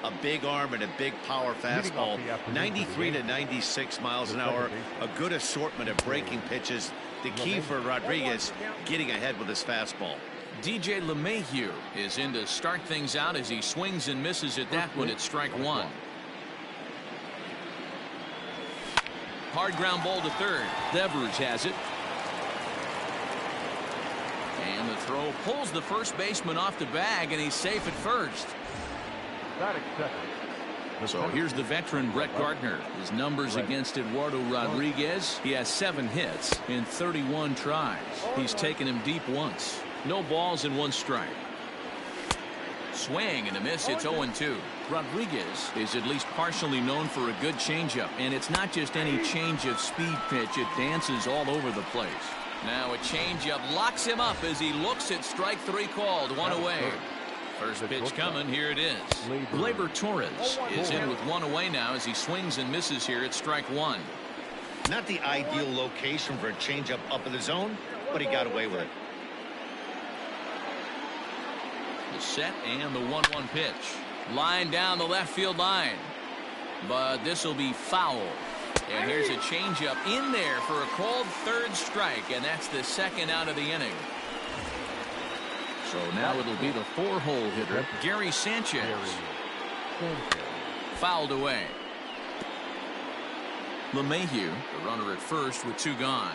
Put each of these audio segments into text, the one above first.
A big arm and a big power fastball. 93 to 96 miles an hour. A good assortment of breaking pitches. The key for Rodriguez, getting ahead with his fastball. DJ LeMahieu is in to start things out as he swings and misses at that one at strike one. Hard ground ball to third. Devers has it. And the throw pulls the first baseman off the bag, and he's safe at first. So here's the veteran Brett Gardner. His numbers against Eduardo Rodriguez. He has 7 hits in 31 tries. He's taken him deep once. No balls and 1 strike. Swing and a miss. It's 0-2. Rodriguez is at least partially known for a good changeup, and it's not just any change of speed pitch. It dances all over the place. Now a changeup locks him up as he looks at strike 3 called. 1 away. First pitch coming. Here it is. Gleyber Torres is in with 1 away now as he swings and misses here at strike 1. Not the ideal location for a changeup up in the zone, but he got away with it. The set and the 1-1 pitch. Line down the left field line. But this will be foul. And here's a changeup in there for a called 3rd strike, and that's the 2nd out of the inning. So now it'll be the 4-hole hitter, Gary Sanchez. Fouled away. LeMahieu, the runner at first with 2 gone.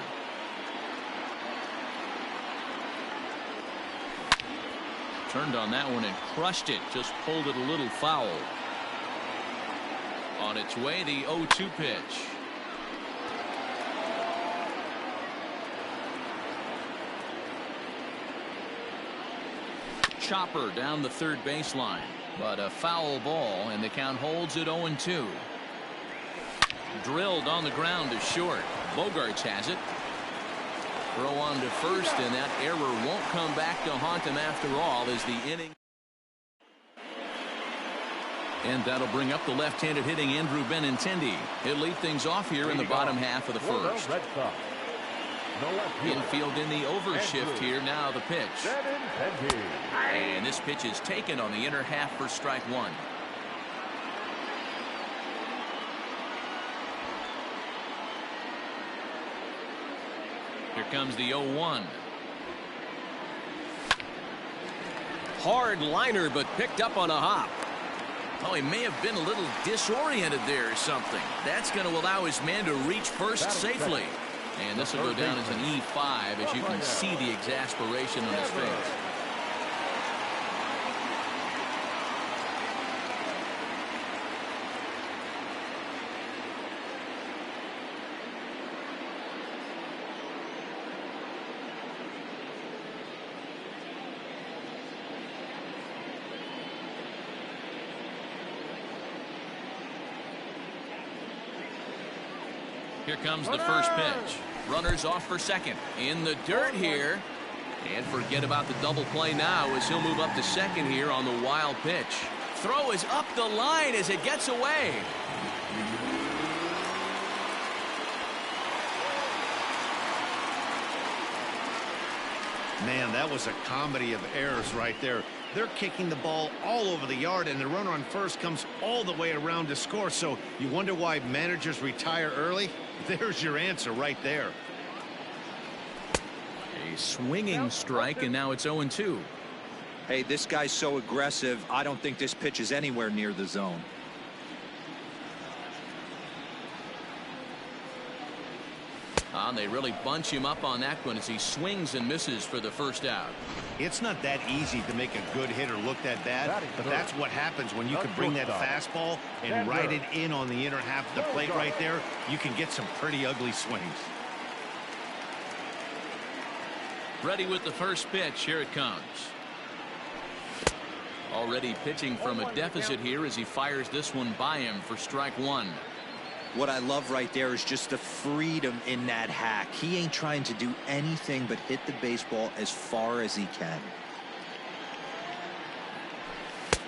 Turned on that one and crushed it. Just pulled it a little foul. On its way, the 0-2 pitch. Chopper down the 3rd baseline, but a foul ball, and the count holds at 0-2. Drilled on the ground to short. Bogarts has it. Throw on to first, and that error won't come back to haunt him after all as the inning. And that'll bring up the left-handed hitting Andrew Benintendi. He'll lead things off here in the bottom half of the first. Infield in the overshift here. Now the pitch. And this pitch is taken on the inner half for strike 1. Here comes the 0-1. Hard liner, but picked up on a hop. Oh, he may have been a little disoriented there or something. That's going to allow his man to reach first safely. And this will go down as an E5 as you can see the exasperation on his face. Here comes the first pitch. Runners off for second. In the dirt here. And forget about the double play now as he'll move up to second here on the wild pitch. Throw is up the line as it gets away. Man, that was a comedy of errors right there. They're kicking the ball all over the yard, and the runner on first comes all the way around to score. So you wonder why managers retire early? There's your answer right there. A swinging strike, and now it's 0-2. Hey, this guy's so aggressive. I don't think this pitch is anywhere near the zone. And they really bunch him up on that one as he swings and misses for the first out. It's not that easy to make a good hitter look that bad, but that's what happens when you can bring that fastball and ride it in on the inner half of the plate right there. You can get some pretty ugly swings. Ready with the first pitch. Here it comes. Already pitching from a deficit here as he fires this one by him for strike 1. What I love right there is just the freedom in that hack. He ain't trying to do anything but hit the baseball as far as he can.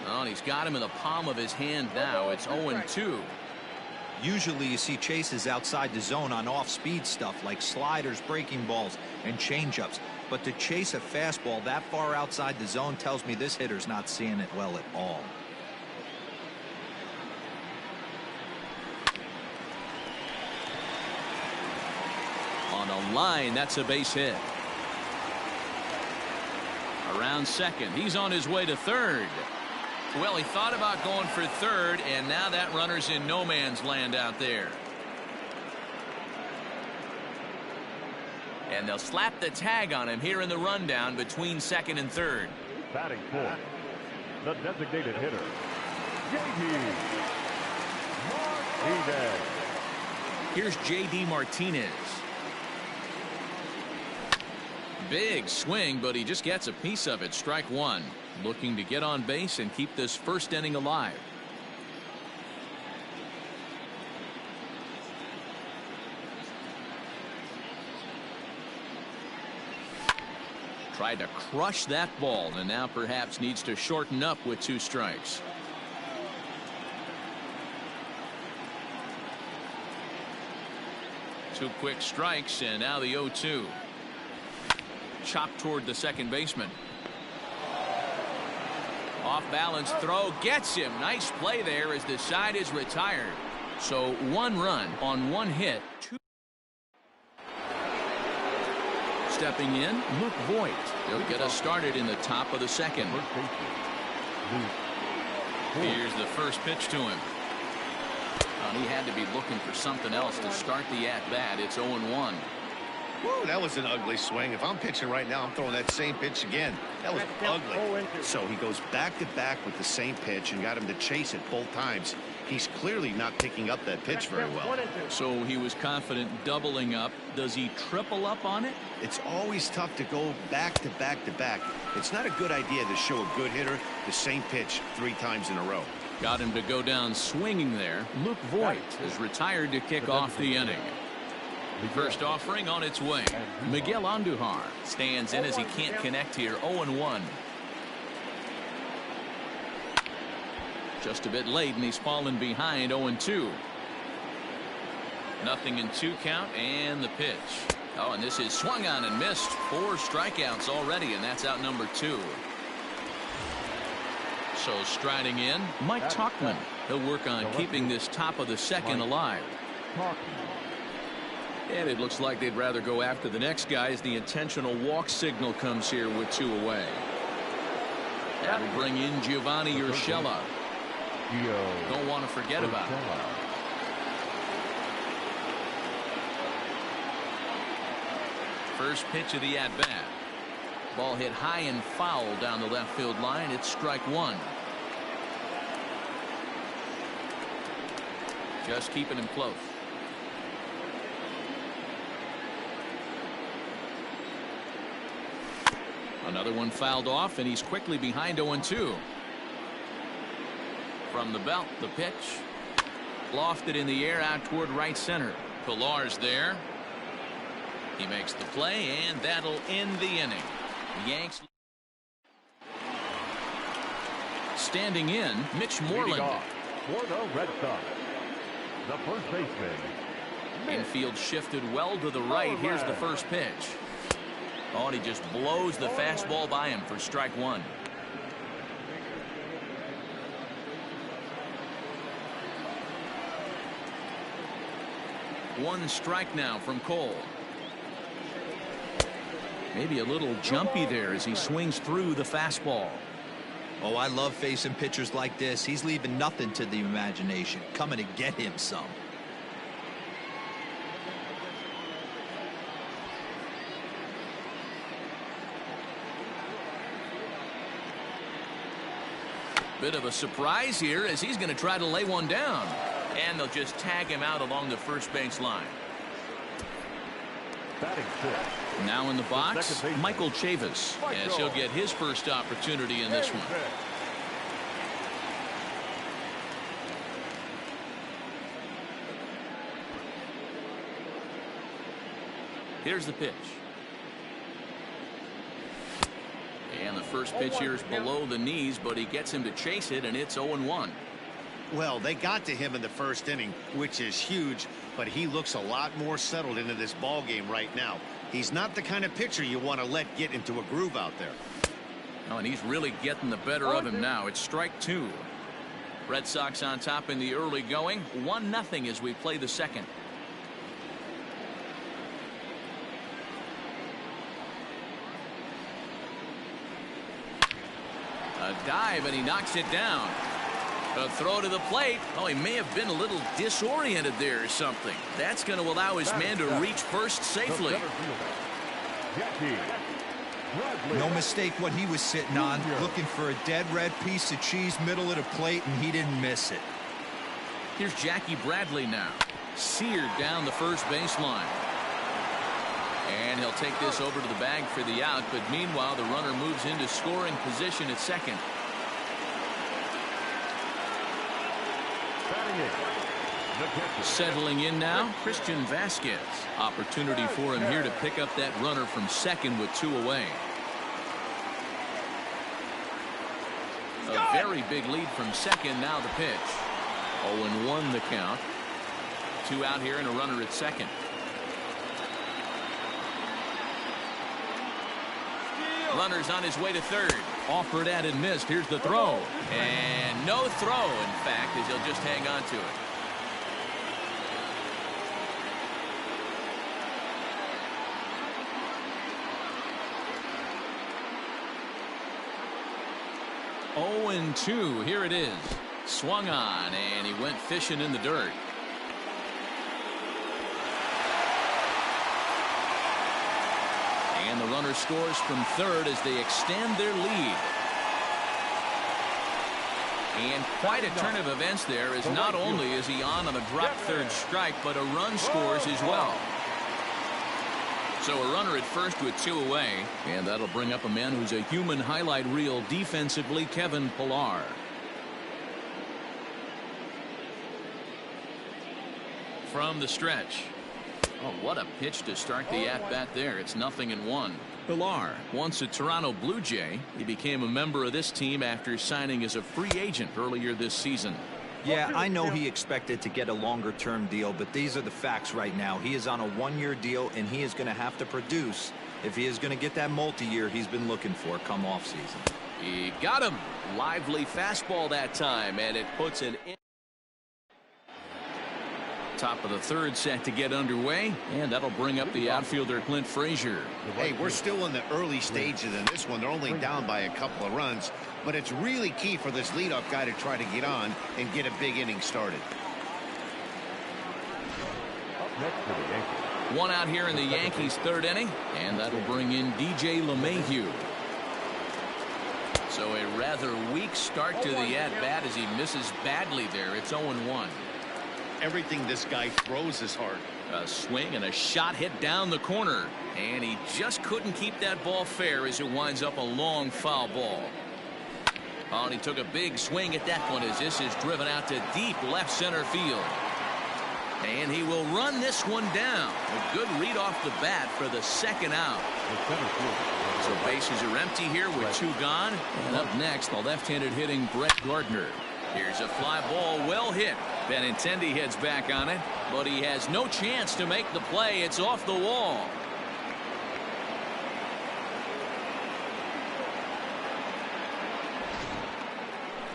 Oh, and he's got him in the palm of his hand now. It's 0-2. Usually you see chases outside the zone on off-speed stuff like sliders, breaking balls, and changeups. But to chase a fastball that far outside the zone tells me this hitter's not seeing it well at all. On a line, that's a base hit. Around second, he's on his way to third. Well, he thought about going for third, and now that runner's in no man's land out there. And they'll slap the tag on him here in the rundown between second and third. Batting fourth, the designated hitter, J.D. Martinez. Here's J.D. Martinez. Big swing, but he just gets a piece of it. Strike one. Looking to get on base and keep this first inning alive. Tried to crush that ball, and now perhaps needs to shorten up with 2 strikes. Two quick strikes, and now the 0-2. Chopped toward the second baseman. Off balance throw gets him. Nice play there as the side is retired. So 1 run on 1 hit. 2. Stepping in, Luke Voigt. He'll get us started in the top of the second. Here's the first pitch to him. He had to be looking for something else to start the at-bat. It's 0-1. Whoa, that was an ugly swing. If I'm pitching right now, I'm throwing that same pitch again. That was ugly. So he goes back-to-back with the same pitch and got him to chase it both times. He's clearly not picking up that pitch very well. So he was confident doubling up. Does he triple up on it? It's always tough to go back-to-back-to-back. It's not a good idea to show a good hitter the same pitch 3 times in a row. Got him to go down swinging there. Luke Voigt is retired to kick off the inning. First offering on its way. Miguel Andujar stands in as he can't connect here. 0-1. Just a bit late, and he's fallen behind. 0-2. Nothing in 2 count, and the pitch. Oh, and this is swung on and missed. 4 strikeouts already, and that's out number 2. So striding in, Mike Tauchman. He'll work on keeping this top of the second alive. And it looks like they'd rather go after the next guy as the intentional walk signal comes here with 2 away. That'll bring in Giovanni Urshela. Don't want to forget about it. First pitch of the at-bat. Ball hit high and foul down the left field line. It's strike 1. Just keeping him close. Another one fouled off, and he's quickly behind 0-2. From the belt, the pitch. Lofted in the air out toward right center. Pillar's there. He makes the play, and that'll end the inning. The Yanks. Standing in, Mitch Moreland. For the Red Sox, the first baseman. Infield shifted well to the right. Here's the first pitch. Oh, and he just blows the fastball by him for strike 1. One strike now from Cole. Maybe a little jumpy there as he swings through the fastball. Oh, I love facing pitchers like this. He's leaving nothing to the imagination. Coming to get him some. Bit of a surprise here as he's going to try to lay one down. And they'll just tag him out along the first base line. Now in the box, Michael Chavis, as he'll get his first opportunity in this one. Here's the pitch. And the first pitch here is below the knees, but he gets him to chase it, and it's 0-1. Well, they got to him in the first inning, which is huge, but he looks a lot more settled into this ball game right now. He's not the kind of pitcher you want to let get into a groove out there. Oh, and he's really getting the better of him now. It's strike 2. Red Sox on top in the early going. 1-0 as we play the second. dive, and he knocks it down. A throw to the plate. Oh, he may have been a little disoriented there or something. That's going to allow his man to reach first safely. No mistake what he was sitting on, looking for a dead red piece of cheese middle of the plate, and he didn't miss it. Here's Jackie Bradley now. Seared down the first baseline. And he'll take this over to the bag for the out, but meanwhile the runner moves into scoring position at second. Settling in now, Christian Vasquez. Opportunity for him here to pick up that runner from second with 2 away. A very big lead from second. Now the pitch. 0-1 the count. 2 out here and a runner at second. Runner's on his way to third. Offered at and missed. Here's the throw. And no throw, in fact, as he'll just hang on to it. Oh, and 2. Here it is. Swung on, and he went fishing in the dirt. And the runner scores from third as they extend their lead. And quite a turn of events there, as not only is he on a drop third strike, but a run scores as well. So a runner at first with 2 away, and that'll bring up a man who's a human highlight reel defensively, Kevin Pillar. From the stretch. Oh, what a pitch to start the at-bat there. It's 0-1. Pillar, once a Toronto Blue Jay, he became a member of this team after signing as a free agent earlier this season. Yeah, I know he expected to get a longer-term deal, but these are the facts right now. He is on a 1-year deal, and he is going to have to produce if he is going to get that multi-year he's been looking for come off-season. He got him. Lively fastball that time, and it puts an in. Top of the third set to get underway, and that'll bring up the outfielder Clint Frazier. Hey, we're still in the early stages in this one. They're only down by a couple of runs, but it's really key for this leadoff guy to try to get on and get a big inning started. One out here in the Yankees' third inning, and that'll bring in DJ LeMahieu. So a rather weak start to the at-bat as he misses badly there. It's 0-1. Everything this guy throws is hard. A swing and a shot hit down the corner, and he just couldn't keep that ball fair as it winds up a long foul ball. Oh, and he took a big swing at that one as this is driven out to deep left center field. And he will run this one down. A good read off the bat for the second out. So bases are empty here with 2 gone. And up next, the left-handed hitting Brett Gardner. Here's a fly ball well hit. Benintendi heads back on it, but he has no chance to make the play. It's off the wall.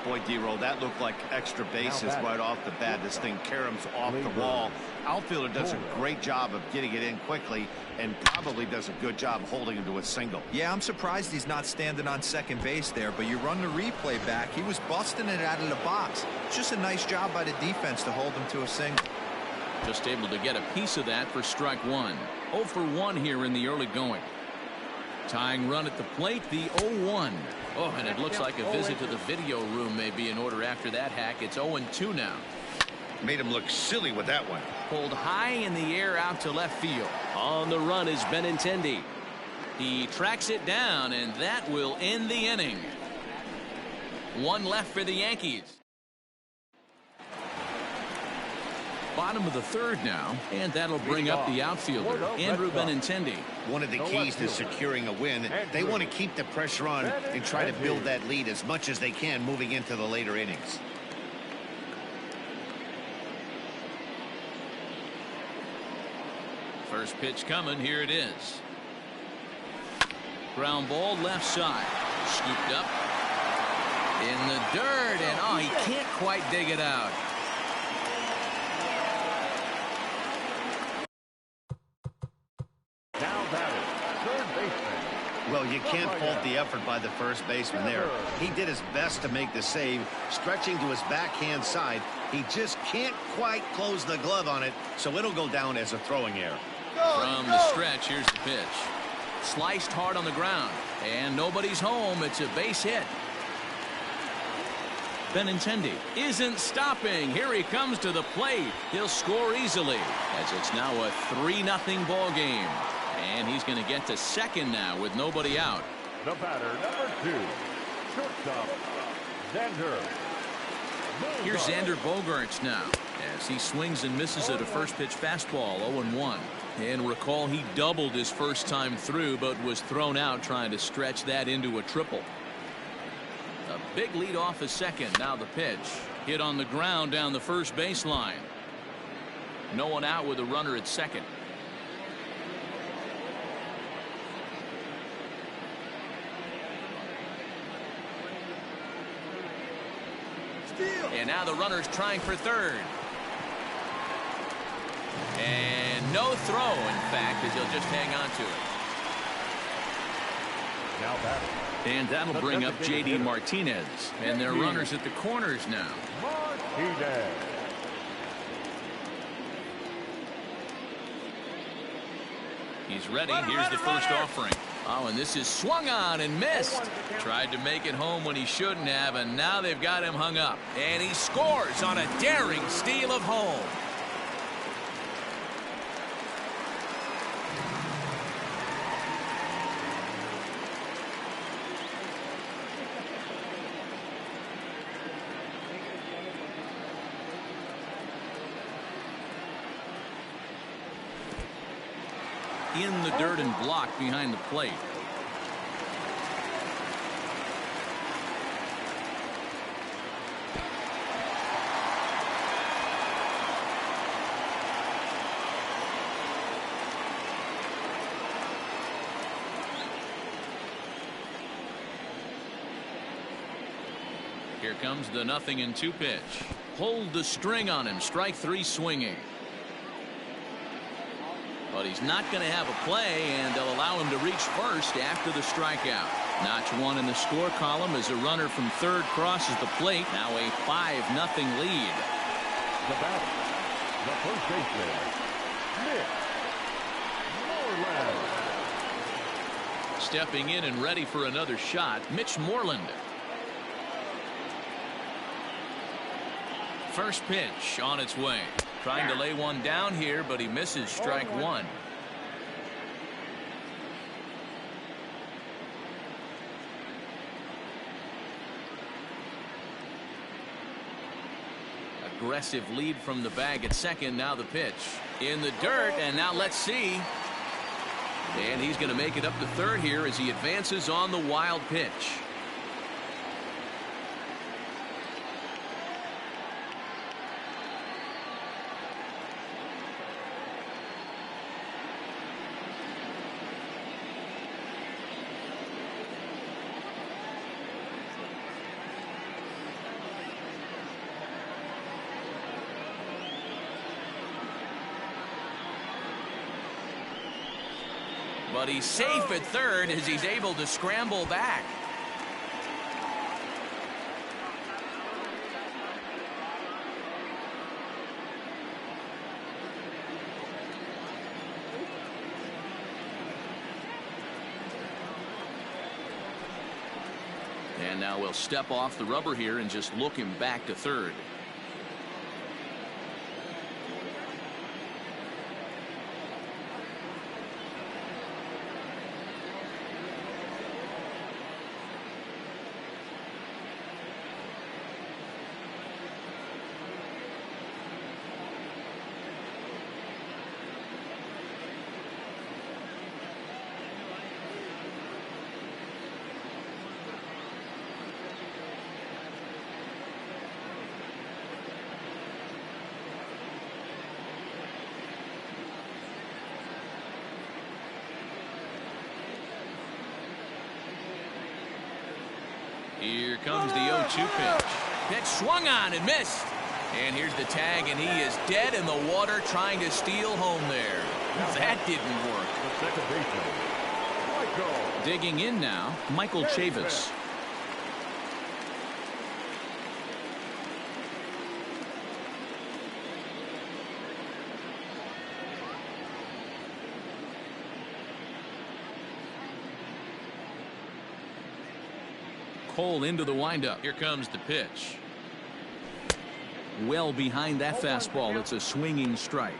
Boy, D-Roll, that looked like extra bases right off the bat. This thing caroms off the wall. Outfielder does a great job of getting it in quickly and probably does a good job holding him to a single. Yeah, I'm surprised he's not standing on second base there, but you run the replay back. He was busting it out of the box. It's just a nice job by the defense to hold him to a single. Just able to get a piece of that for strike 1. 0 for 1 here in the early going. Tying run at the plate, the 0-1. Oh, and it looks like a visit to the video room may be in order after that hack. It's 0-2 now. Made him look silly with that one. Pulled high in the air out to left field. On the run is Benintendi. He tracks it down, and that will end the inning. 1 left for the Yankees. Bottom of the third now, and that'll bring up the outfielder, Andrew Benintendi. One of the keys to securing a win, they want to keep the pressure on and try to build that lead as much as they can moving into the later innings. First pitch coming. Here it is. Ground ball left side. Scooped up in the dirt, and oh, he can't quite dig it out. Well, You can't fault the effort by the first baseman there. He did his best to make the save, stretching to his backhand side. He just can't quite close the glove on it, so it'll go down as a throwing error. From the stretch, here's the pitch. Sliced hard on the ground, and nobody's home. It's a base hit. Benintendi isn't stopping. Here he comes to the plate. He'll score easily, as it's now a 3-0 ball game. And he's going to get to second now with nobody out. The batter, number 2, shortstop, Xander. Here's Xander Bogaerts now, as he swings and misses at a first pitch fastball, 0-1. And recall, he doubled his first time through, but was thrown out trying to stretch that into a triple. A big lead off a second. Now the pitch. Hit on the ground down the first baseline. No one out with a runner at second. And now the runner's trying for third. And no throw, in fact, as he'll just hang on to it. Now batting. And that'll bring up J.D. Martinez. And their runners at the corners now. Martinez. He's ready. Here's the first offering. Oh, and this is swung on and missed. Tried to make it home when he shouldn't have, and now they've got him hung up. And he scores on a daring steal of home. In the dirt and blocked behind the plate. Here comes the 0-2 pitch. Hold the string on him. Strike 3 swinging. But he's not going to have a play, and they'll allow him to reach first after the strikeout. Notch 1 in the score column as a runner from third crosses the plate. Now a 5-0 lead. The batter, the first baseman, Mitch Moreland. Stepping in and ready for another shot, Mitch Moreland. First pitch on its way. Trying to lay one down here, but he misses strike 1. Aggressive lead from the bag at second. Now the pitch in the dirt, and now let's see. And he's going to make it up to third here as he advances on the wild pitch. But he's safe at third as he's able to scramble back. And now we'll step off the rubber here and just look him back to third. Here comes the 0-2 pitch. Pitch swung on and missed. And here's the tag, and he is dead in the water trying to steal home there. That didn't work. The second baseman, go. Digging in now, Michael Chavis. Cole into the windup. Here comes the pitch. Well behind that fastball. It's a swinging strike.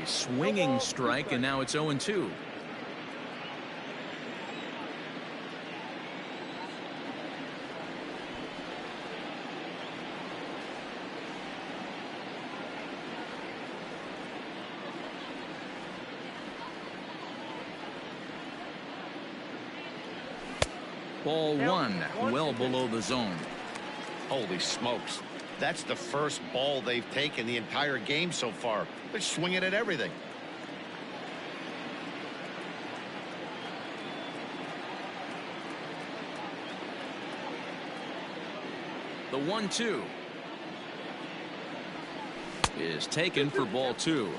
A swinging strike, and now it's 0-2. Ball one, well below the zone. Holy smokes. That's the first ball they've taken the entire game so far. They're swinging at everything. The 1-2 is taken for ball two.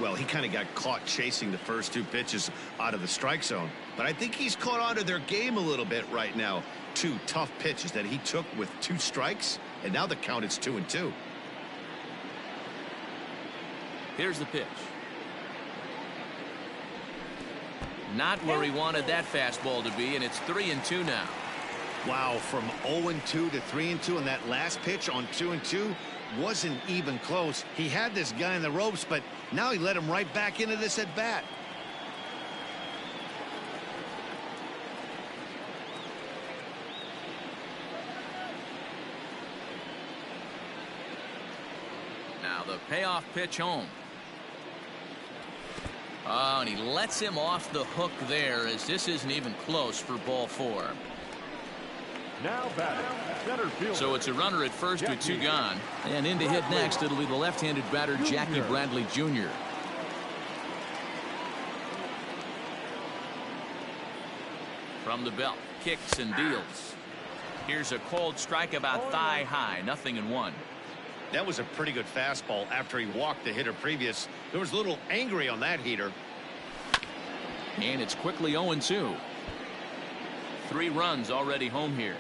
Well, he kind of got caught chasing the first two pitches out of the strike zone. But I think he's caught on to their game a little bit right now. Two tough pitches that he took with 2 strikes, and now the count is 2-2. Here's the pitch. Not where he wanted that fastball to be, and it's 3-2 now. Wow, from 0-2 to 3-2 on that last pitch on 2-2 wasn't even close. He had this guy in the ropes, but now he let him right back into this at bat. Now the payoff pitch home. Oh, and he lets him off the hook there, as this isn't even close for ball 4. Now batting, center field. So it's a runner at first with 2 gone. And in to hit next, it'll be the left-handed batter, Jackie Bradley Jr. From the belt, kicks and deals. Here's a cold strike about thigh high, 0-1. That was a pretty good fastball after he walked the hitter previous. There was a little angry on that heater. And it's quickly 0-2. 3 runs already home here.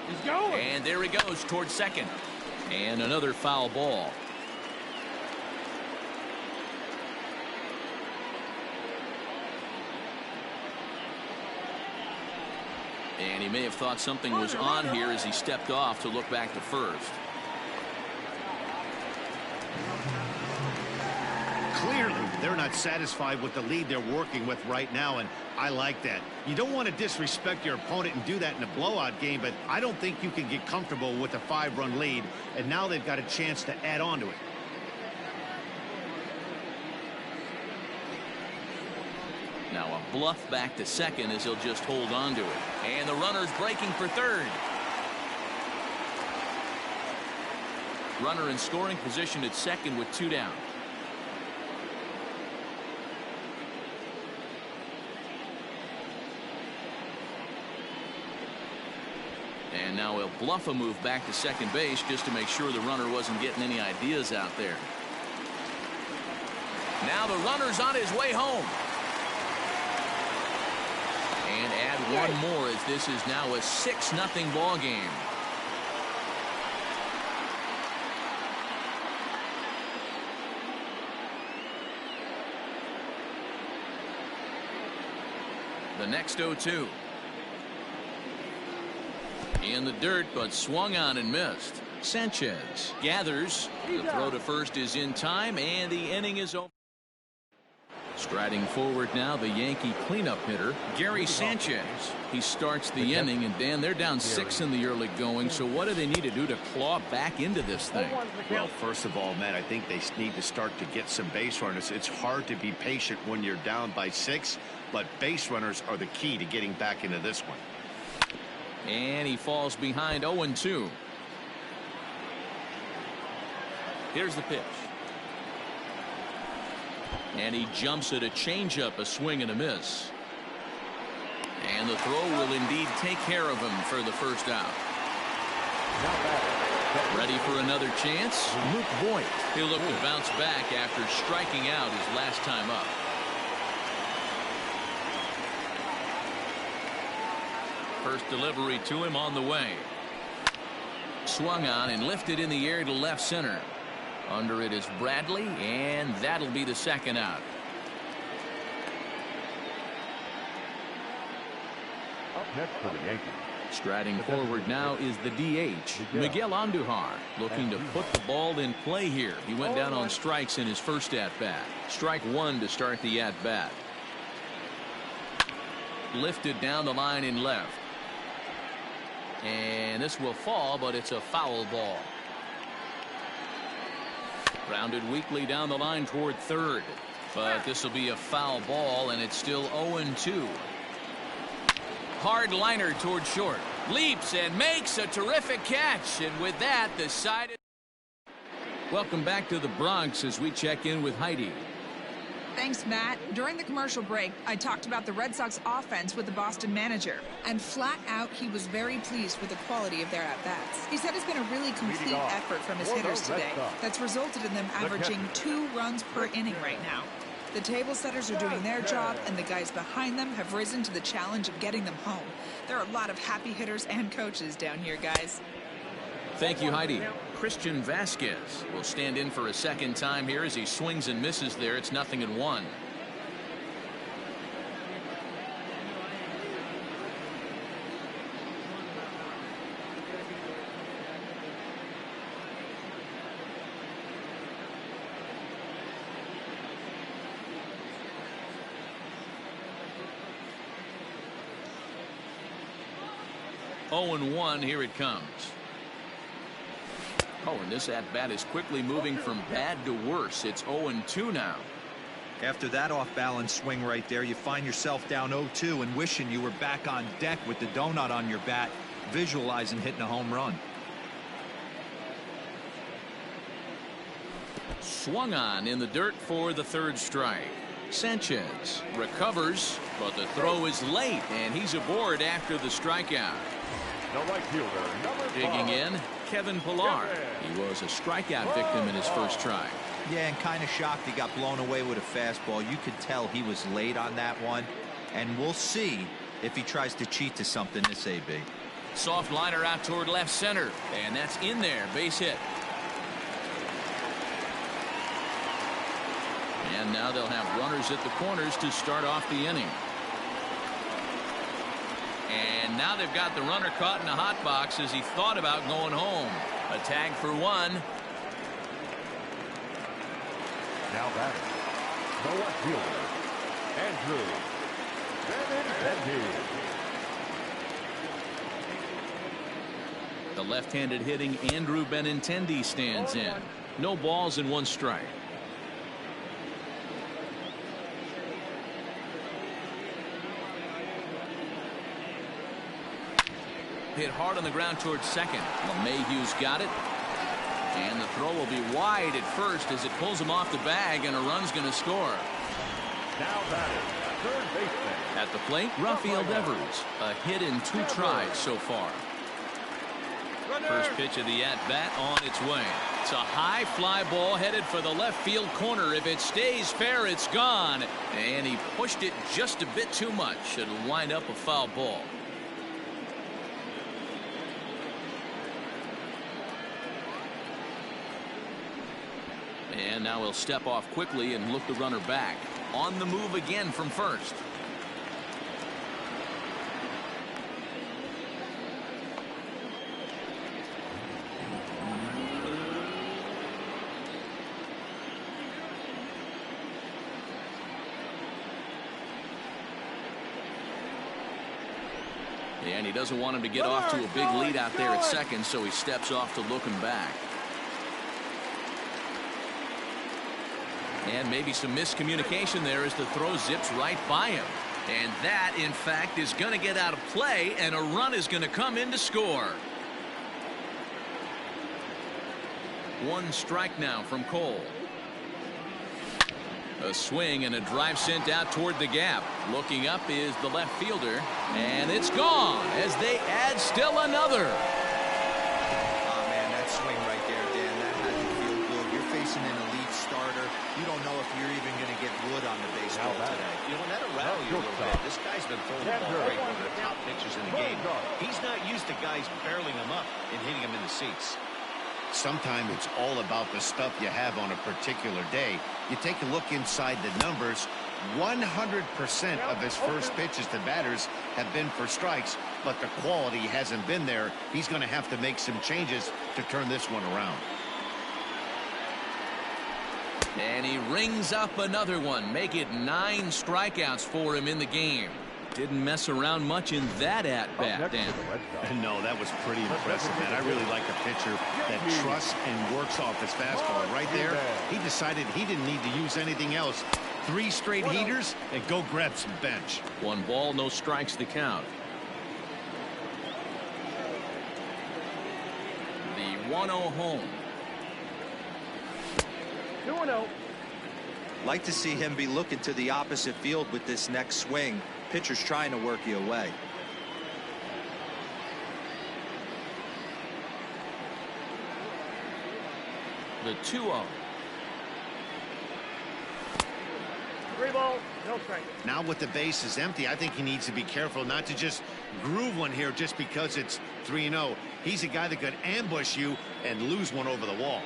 He's going. And there he goes towards second. And another foul ball. And he may have thought something was on here as he stepped off to look back to first. Clearly, they're not satisfied with the lead they're working with right now, and I like that. You don't want to disrespect your opponent and do that in a blowout game, but I don't think you can get comfortable with a 5-run lead, and now they've got a chance to add on to it. Now a bluff back to second as he'll just hold on to it. And the runner's breaking for third. Runner in scoring position at second with 2 down. And now he'll bluff a move back to second base just to make sure the runner wasn't getting any ideas out there. Now the runner's on his way home. And add one more as this is now a 6-0 ball game. The next 0-2. In the dirt, but swung on and missed. Sanchez gathers. The throw to first is in time, and the inning is over. Striding forward now, the Yankee cleanup hitter, Gary Sanchez. He starts the inning, and Dan, they're down 6 in the early going, so what do they need to do to claw back into this thing? Well, first of all, Matt, I think they need to start to get some base runners. It's hard to be patient when you're down by 6, but base runners are the key to getting back into this one. And he falls behind 0-2. Here's the pitch. And he jumps at a changeup, a swing and a miss. And the throw will indeed take care of him for the first out. Ready for another chance? Luke Voigt. He'll look to bounce back after striking out his last time up. First delivery to him on the way. Swung on and lifted in the air to left center. Under it is Bradley, and that'll be the second out. Up next for the Yankees. Striding forward now is the DH, Miguel Andujar, looking to put the ball in play here. He went down on strikes in his first at-bat. Strike one to start the at-bat. Lifted down the line in left. And this will fall, but it's a foul ball. Grounded weakly down the line toward third. But this will be a foul ball, and it's still 0-2. Hard liner toward short. Leaps and makes a terrific catch. And with that, the side. Welcome back to the Bronx as we check in with Heidi. Thanks, Matt. During the commercial break, I talked about the Red Sox offense with the Boston manager. And flat out, he was very pleased with the quality of their at-bats. He said it's been a really complete effort from his hitters today that's resulted in them averaging 2 runs per inning right now. The table setters are doing their job, and the guys behind them have risen to the challenge of getting them home. There are a lot of happy hitters and coaches down here, guys. Thank you, Heidi. Christian Vasquez will stand in for a second time here as he swings and misses there. It's 0-1. Oh, and 1, here it comes. Oh, and this at-bat is quickly moving from bad to worse. It's 0-2 now. After that off-balance swing right there, you find yourself down 0-2 and wishing you were back on deck with the donut on your bat, visualizing hitting a home run. Swung on in the dirt for the third strike. Sanchez recovers, but the throw is late, and he's aboard after the strikeout. The right fielder, number 5. Digging in, Kevin Pillar. He was a strikeout victim in his first try. Yeah, and kind of shocked he got blown away with a fastball. You could tell he was late on that one, and we'll see if he tries to cheat to something this AB. Soft liner out toward left center, and that's in there, base hit. And now they'll have runners at the corners to start off the inning. And now they've got the runner caught in the hot box as he thought about going home. A tag for 1. Now batting, the left fielder, Andrew Benintendi. The left-handed hitting Andrew Benintendi stands in. No balls and 1 strike. Hit hard on the ground towards second. LeMahieu's got it. And the throw will be wide at first as it pulls him off the bag, and a run's going to score. Now batting, third baseman. At the plate, Rafael Devers. A hit in 2 tries so far. First pitch of the at-bat on its way. It's a high fly ball headed for the left field corner. If it stays fair, it's gone. And he pushed it just a bit too much. It'll wind up a foul ball. And now he'll step off quickly and look the runner back. On the move again from first. And he doesn't want him to get off to a big lead out there at second, so he steps off to look him back. And maybe some miscommunication there as the throw zips right by him. And that, in fact, is going to get out of play, and a run is going to come in to score. One strike now from Cole. A swing and a drive sent out toward the gap. Looking up is the left fielder, and it's gone as they add still another. Oh, man, that swing right there, Dan, that had to feel good. You're facing an elite starter. You don't know if you're even going to get wood on the baseball today. You know, that'll rattle you a little bit. This guy's been throwing the ball great, one of the top pitchers in the game. He's not used to guys barreling him up and hitting him in the seats. Sometimes it's all about the stuff you have on a particular day. You take a look inside the numbers. 100% of his first pitches to batters have been for strikes, but the quality hasn't been there. He's going to have to make some changes to turn this one around. And he rings up another one. Make it 9 strikeouts for him in the game. Didn't mess around much in that at-bat, Dan. No, that was pretty impressive, man. I really like a pitcher that trusts and works off his fastball. Right there, he decided he didn't need to use anything else. 3 straight heaters and go grab some bench. 1 ball, no strikes to count. The 1-0 home. 2-0. Like to see him be looking to the opposite field with this next swing. Pitcher's trying to work you away. The 2-0. 3 balls, no strike. Now with the base is empty, I think he needs to be careful not to just groove one here just because it's 3-0. He's a guy that could ambush you and lose one over the wall.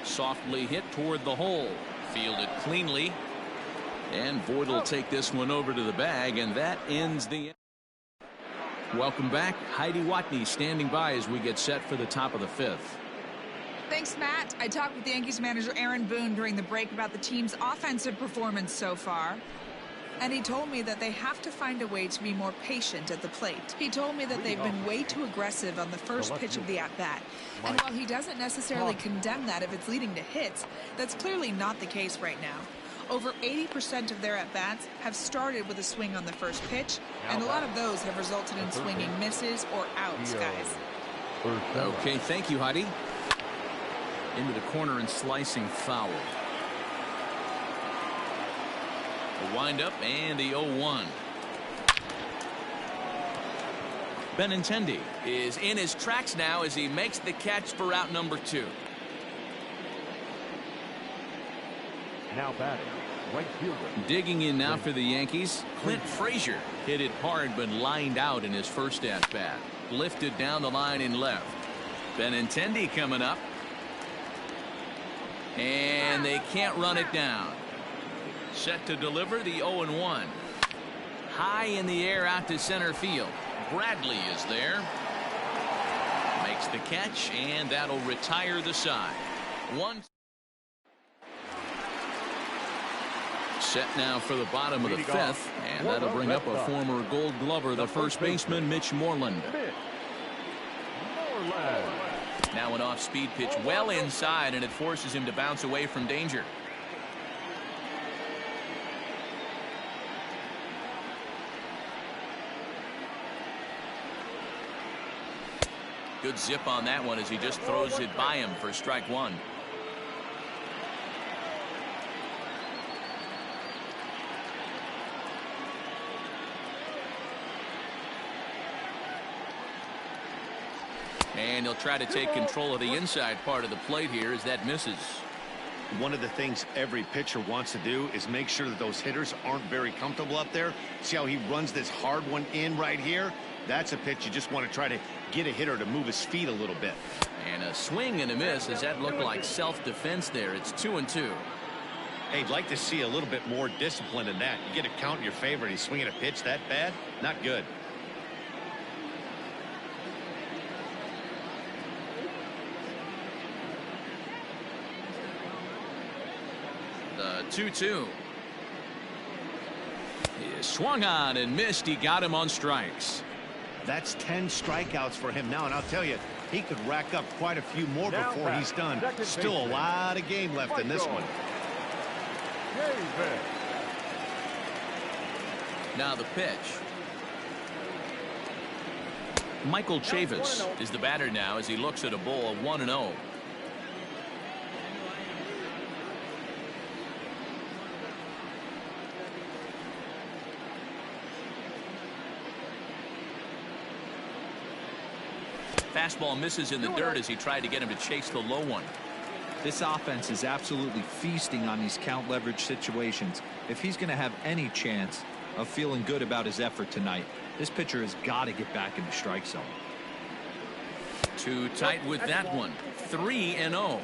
Softly hit toward the hole. Fielded cleanly. And Voigt will take this one over to the bag, and that ends the. Welcome back. Heidi Watney standing by as we get set for the top of the 5th. Thanks, Matt. I talked with Yankees manager Aaron Boone during the break about the team's offensive performance so far. And he told me that they have to find a way to be more patient at the plate. He told me that they've been way too aggressive on the first pitch of the at-bat. And while he doesn't necessarily condemn that if it's leading to hits, that's clearly not the case right now. Over 80% of their at-bats have started with a swing on the first pitch, and a lot of those have resulted in swinging misses or outs, guys. Okay, thank you, Heidi. Into the corner and slicing foul. The windup and the 0-1. Benintendi is in his tracks now as he makes the catch for out number 2. Now batting, right fielder. Digging in now for the Yankees, Clint Frazier hit it hard but lined out in his first at-bat. Lifted down the line in left. Benintendi coming up. And they can't run it down. Set to deliver the 0-1. High in the air out to center field. Bradley is there. Makes the catch, and that'll retire the side. One. Set now for the bottom of the 5th, and that'll bring up a former Gold Glover, the first baseman, Mitch Moreland. Now an off-speed pitch well inside, and it forces him to bounce away from danger. Good zip on that one as he just throws it by him for strike 1. And he'll try to take control of the inside part of the plate here as that misses. One of the things every pitcher wants to do is make sure that those hitters aren't very comfortable up there. See how he runs this hard one in right here? That's a pitch you just want to try to get a hitter to move his feet a little bit. And a swing and a miss. Does that look like self-defense there? It's 2-2. Hey, I'd like to see a little bit more discipline in that. You get a count in your favor and he's swinging a pitch that bad? Not good. The 2-2. He swung on and missed. He got him on strikes. That's 10 strikeouts for him now, and I'll tell you, he could rack up quite a few more before he's done. Still a lot of game left in this one. Now the pitch. Michael Chavis is the batter now as he looks at a ball of 1-0. Fastball misses in the dirt as he tried to get him to chase the low one. This offense is absolutely feasting on these count leverage situations. If he's going to have any chance of feeling good about his effort tonight, this pitcher has got to get back in the strike zone. Too tight with that one. 3-0.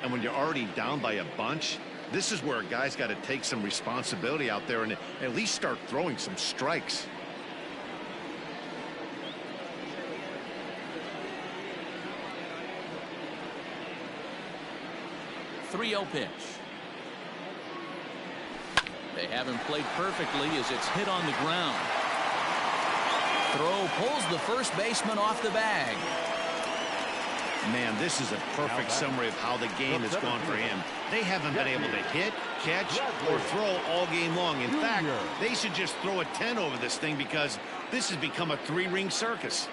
And when you're already down by a bunch, this is where a guy's got to take some responsibility out there and at least start throwing some strikes. 3-0 pitch. They haven't played perfectly as it's hit on the ground. Throw pulls the first baseman off the bag. Man, this is a perfect summary of how the game has gone for him. They haven't been able to hit, catch, or throw all game long. In fact, they should just throw a 10 over this thing because this has become a three-ring circus.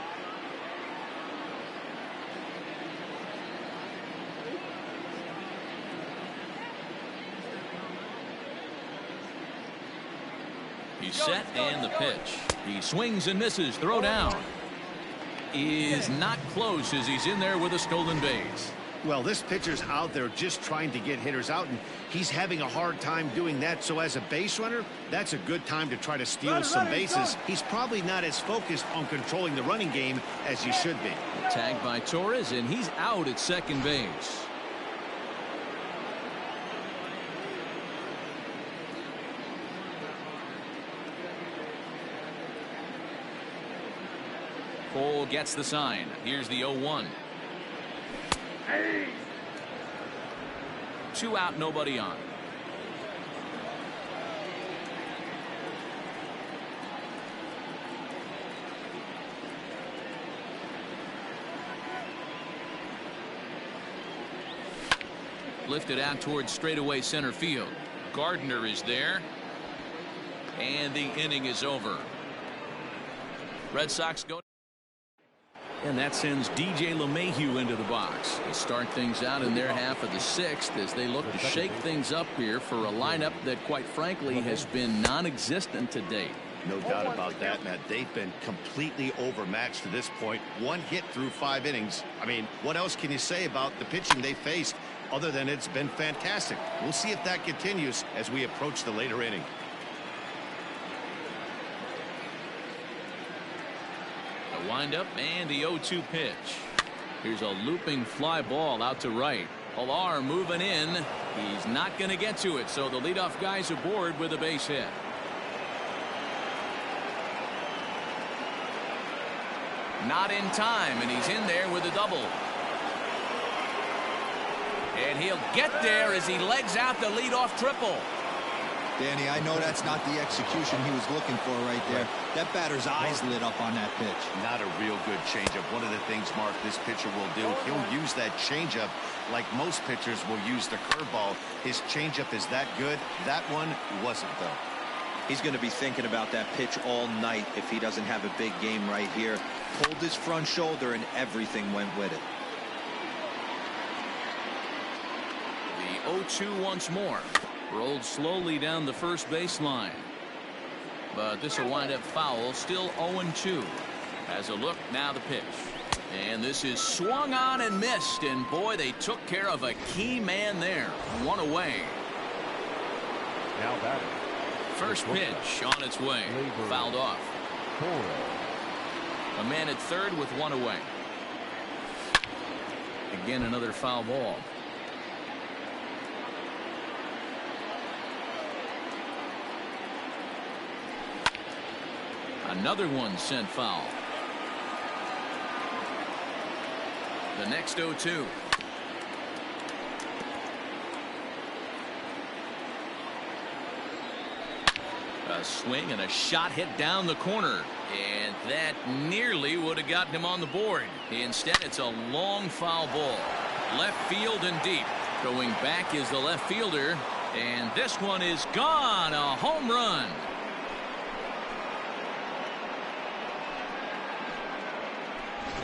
He's set and the pitch. He swings and misses. Throw down. Is not close as he's in there with a stolen base. Well, this pitcher's out there just trying to get hitters out, and he's having a hard time doing that. So as a base runner, that's a good time to try to steal some bases. He's probably not as focused on controlling the running game as he should be. Tagged by Torres, and he's out at second base. Cole gets the sign. Here's the 0-1. 2 out, nobody on. Lifted out towards straightaway center field. Gardner is there. And the inning is over. Red Sox go. And that sends DJ LeMahieu into the box to start things out in their half of the 6th as they look to shake things up here for a lineup that, quite frankly, has been non-existent to date. No doubt about that, Matt. They've been completely overmatched to this point. 1 hit through 5 innings. I mean, what else can you say about the pitching they faced other than it's been fantastic? We'll see if that continues as we approach the later inning. Wind up and the 0-2 pitch. Here's a looping fly ball out to right. Pilar moving in. He's not going to get to it, so the leadoff guy's aboard with a base hit. Not in time, and he's in there with a double. And he'll get there as he legs out the leadoff triple. Danny, I know that's not the execution he was looking for right there. That batter's eyes lit up on that pitch. Not a real good changeup. One of the things, Mark, this pitcher will do, he'll use that changeup like most pitchers will use the curveball. His changeup is that good. That one wasn't, though. He's going to be thinking about that pitch all night if he doesn't have a big game right here. Pulled his front shoulder and everything went with it. The 0-2 once more. Rolled slowly down the first baseline. But this will wind up foul. Still 0-2. Has a look, now the pitch. And this is swung on and missed. And boy, they took care of a key man there. 1 away. Now batting. First pitch on its way. Fouled off. A man at third with 1 away. Again, another foul ball. Another one sent foul. The next 0-2. A swing and a shot hit down the corner. And that nearly would have gotten him on the board. Instead, it's a long foul ball. Left field and deep. Going back is the left fielder. And this one is gone. A home run.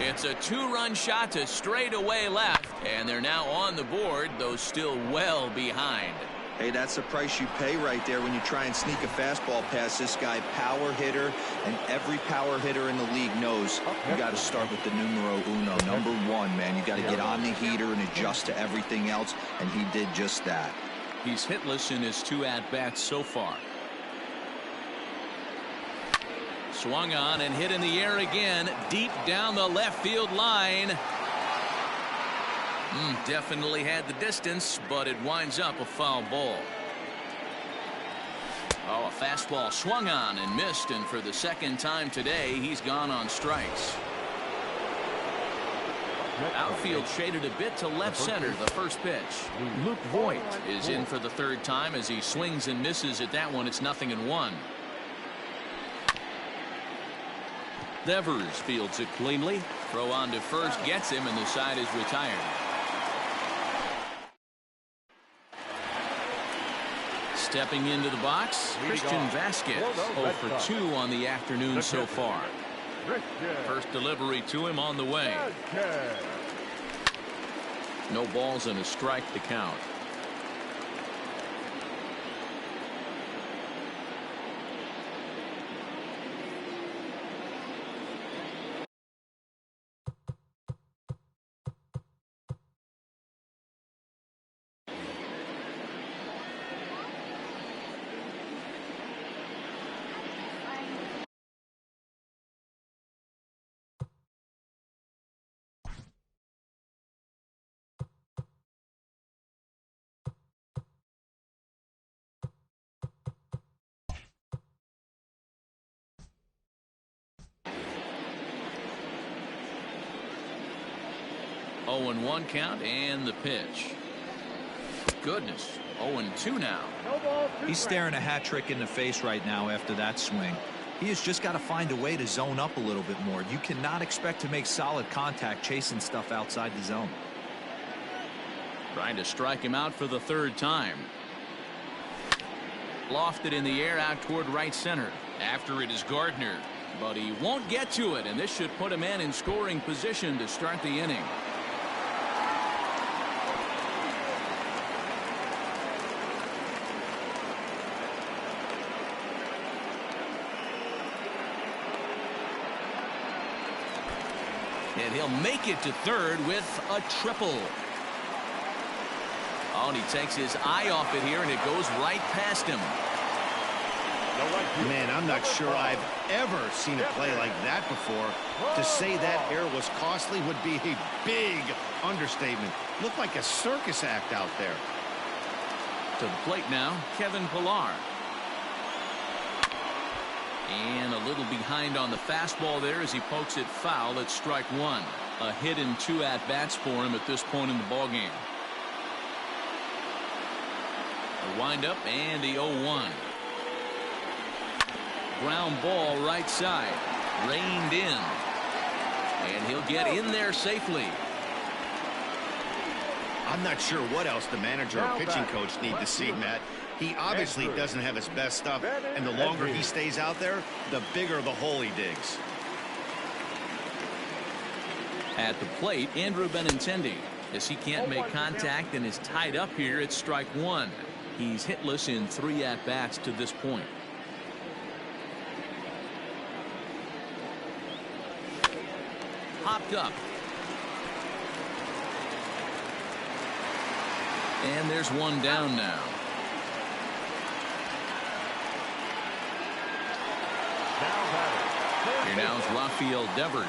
It's a two-run shot to straightaway left, and they're now on the board, though still well behind. Hey, that's the price you pay right there when you try and sneak a fastball past this guy. Power hitter, and every power hitter in the league knows you got to start with the numero uno, number one, man. You got to get on the heater and adjust to everything else, and he did just that. He's hitless in his 2 at-bats so far. Swung on and hit in the air again, deep down the left field line. Definitely had the distance, but it winds up a foul ball. Oh, a fastball swung on and missed, and for the second time today, he's gone on strikes. Outfield shaded a bit to left center, the first pitch. Luke Voigt is in for the third time as he swings and misses at that one. It's 0-1. Devers fields it cleanly. Throw on to first gets him, and the side is retired. Stepping into the box, Christian Vasquez, 0 for 2 on the afternoon so far. First delivery to him on the way. No balls and a strike to count. Oh, 0-1 count and the pitch. Goodness, 0-2 now. He's staring a hat trick in the face right now after that swing. He has just got to find a way to zone up a little bit more. You cannot expect to make solid contact chasing stuff outside the zone. Trying to strike him out for the third time. Lofted in the air out toward right center. After it is Gardner, but he won't get to it, and this should put a man in scoring position to start the inning. And he'll make it to third with a triple. Oh, and he takes his eye off it here, and it goes right past him. Man, I'm not sure I've ever seen a play like that before. To say that error was costly would be a big understatement. Looked like a circus act out there. To the plate now, Kevin Pillar. And a little behind on the fastball there as he pokes it foul at strike one. A hit in 2 at-bats for him at this point in the ballgame. A windup and the 0-1. Ground ball right side. Reined in. And he'll get in there safely. I'm not sure what else the manager or pitching coach need to see, Matt. He obviously doesn't have his best stuff, and the longer he stays out there, the bigger the hole he digs. At the plate, Andrew Benintendi, as he can't make contact and is tied up here at strike one. He's hitless in 3 at-bats to this point. Hopped up. And there's one down now. Here now is Rafael Devers.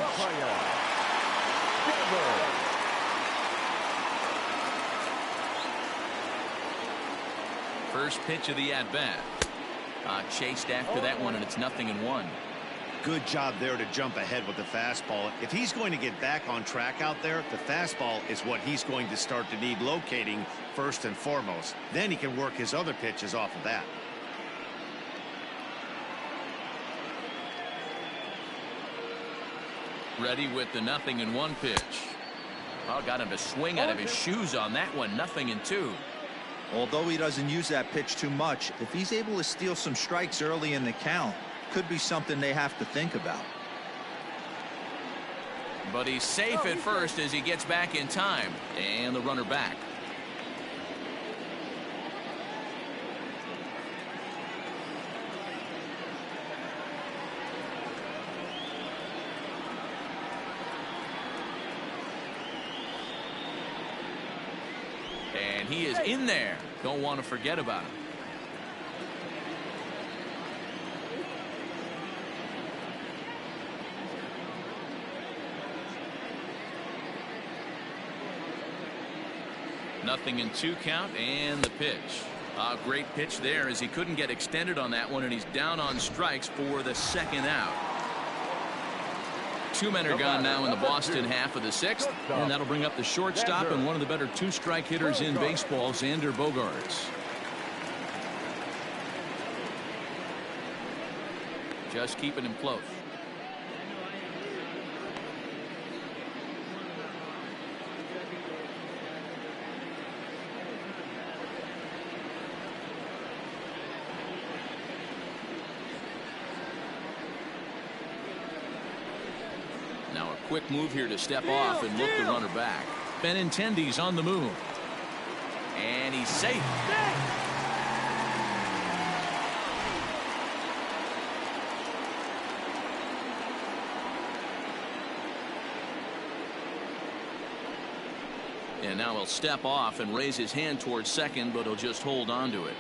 First pitch of the at-bat. Chased after that one, and it's 0-1. Good job there to jump ahead with the fastball. If he's going to get back on track out there, the fastball is what he's going to start to need locating first and foremost. Then he can work his other pitches off of that. Ready with the 0-1 pitch. Oh, got him to swing out of his shoes on that one. 0-2. Although he doesn't use that pitch too much, if he's able to steal some strikes early in the count, could be something they have to think about. But he's safe at first as he gets back in time. And the runner back. And he is in there. Don't want to forget about him. Nothing in 2 count, and the pitch. A great pitch there as he couldn't get extended on that one, and he's down on strikes for the 2nd out. 2 men are gone now in the Boston half of the 6th, and that'll bring up the shortstop and one of the better 2-strike hitters in baseball, Xander Bogaerts. Just keeping him close. Now a quick move here to step off and look the runner back. Benintendi's on the move. And he's safe. And now he'll step off and raise his hand towards second, but he'll just hold on to it.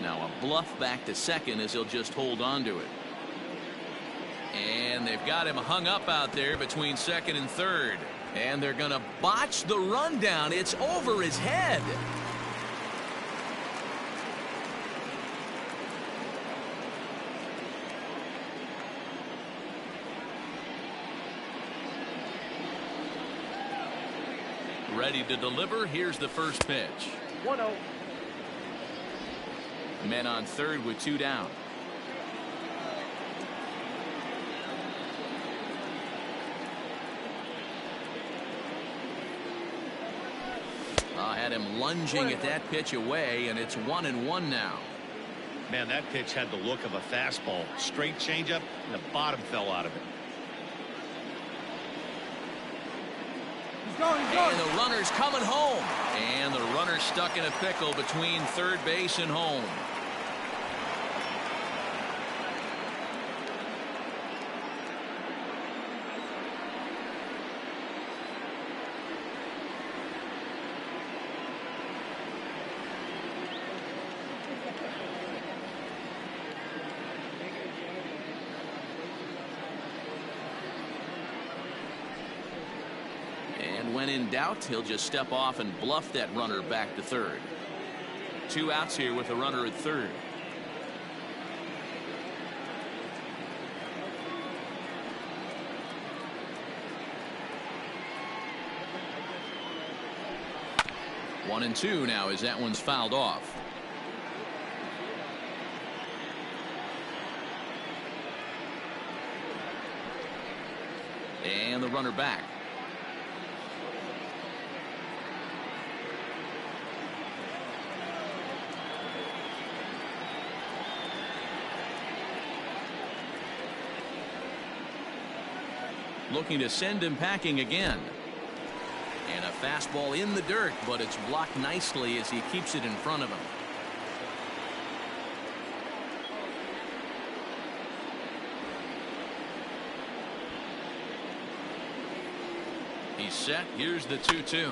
Now a bluff back to second as he'll just hold on to it. And they've got him hung up out there between second and third. And they're going to botch the rundown. It's over his head. Ready to deliver. Here's the first pitch. 1-0. Men on third with 2 down. Had him lunging at that pitch away, and it's 1-1 now. Man, that pitch had the look of a fastball. Straight changeup, and the bottom fell out of it. And the runner's coming home. And the runner stuck in a pickle between third base and home. When in doubt, he'll just step off and bluff that runner back to third. 2 outs here with a runner at third. One and 2 now as that one's fouled off. And the runner back. Looking to send him packing again. And a fastball in the dirt, but it's blocked nicely as he keeps it in front of him. He's set. Here's the 2-2.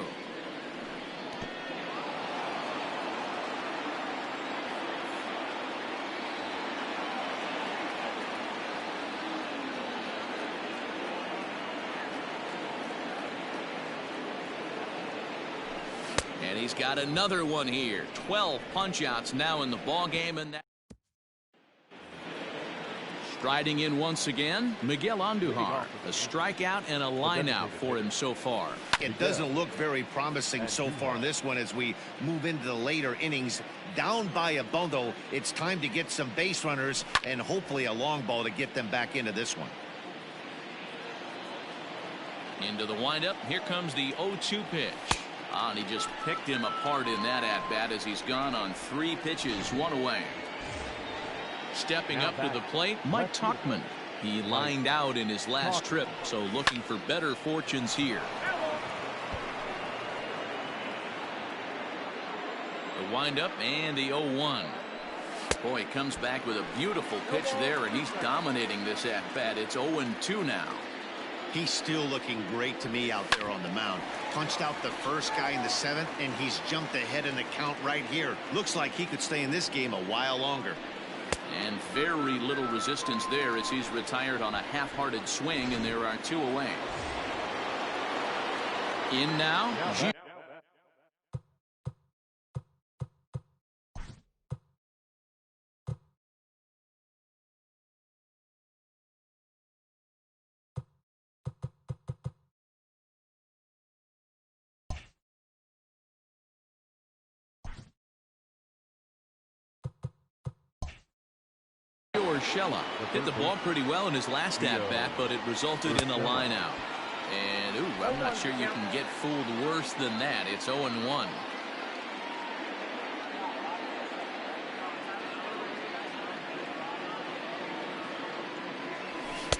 And he's got another one here. 12 punch-outs now in the ball game, and that striding in once again, Miguel Andujar. A strikeout and a lineout for him so far. It doesn't look very promising so far in this one as we move into the later innings. Down by a bundle, it's time to get some base runners and hopefully a long ball to get them back into this one. Into the windup. Here comes the 0-2 pitch. And he just picked him apart in that at-bat as he's gone on 3 pitches, 1 away. Stepping up to the plate, Mike Tauchman. He lined out in his last trip, so looking for better fortunes here. The windup and the 0-1. Boy, he comes back with a beautiful pitch there, and he's dominating this at-bat. It's 0-2 now. He's still looking great to me out there on the mound. Punched out the first guy in the 7th, and he's jumped ahead in the count right here. Looks like he could stay in this game a while longer. And very little resistance there as he's retired on a half-hearted swing, and there are 2 away. In now. Shella hit the ball pretty well in his last at-bat, but it resulted in a line out. And, ooh, I'm not sure you can get fooled worse than that. It's 0-1.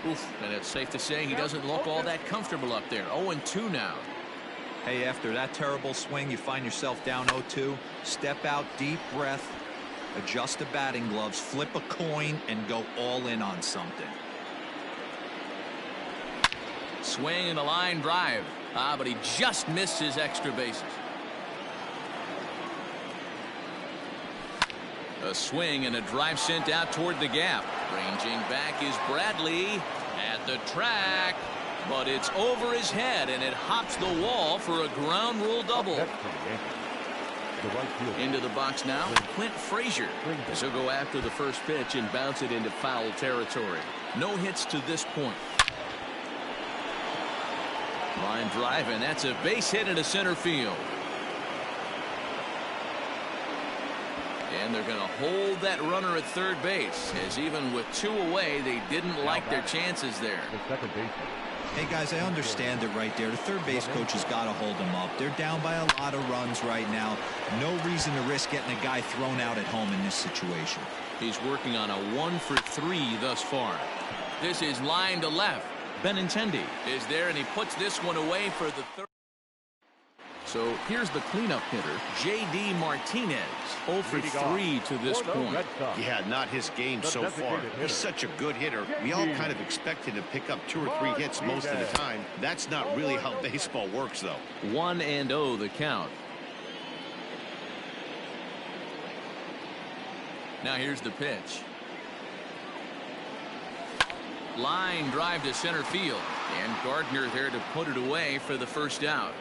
Oof, and it's safe to say he doesn't look all that comfortable up there. 0-2 now. Hey, after that terrible swing, you find yourself down 0-2. Step out, deep breath. Adjust the batting gloves, flip a coin, and go all in on something. Swing and a line drive. But he just missed his extra bases. A swing and a drive sent out toward the gap. Ranging back is Bradley at the track. But it's over his head, and it hops the wall for a ground rule double. Into the box now, Clint Frazier. He'll go after the first pitch and bounce it into foul territory. No hits to this point. Line drive, and that's a base hit into center field. And they're going to hold that runner at third base, as even with 2 away, they didn't like their chances there. Hey, guys, I understand it right there. The third base coach has got to hold them up. They're down by a lot of runs right now. No reason to risk getting a guy thrown out at home in this situation. He's working on a 1 for 3 thus far. This is line to left. Benintendi is there, and he puts this one away for the third. So here's the cleanup hitter, J.D. Martinez, 0 for 3 to this point. Yeah, not his game so far. He's such a good hitter. We all kind of expect him to pick up 2 or 3 hits most of the time. That's not really how baseball works, though. 1-0 the count. Now here's the pitch. Line drive to center field, and Gardner there to put it away for the first out.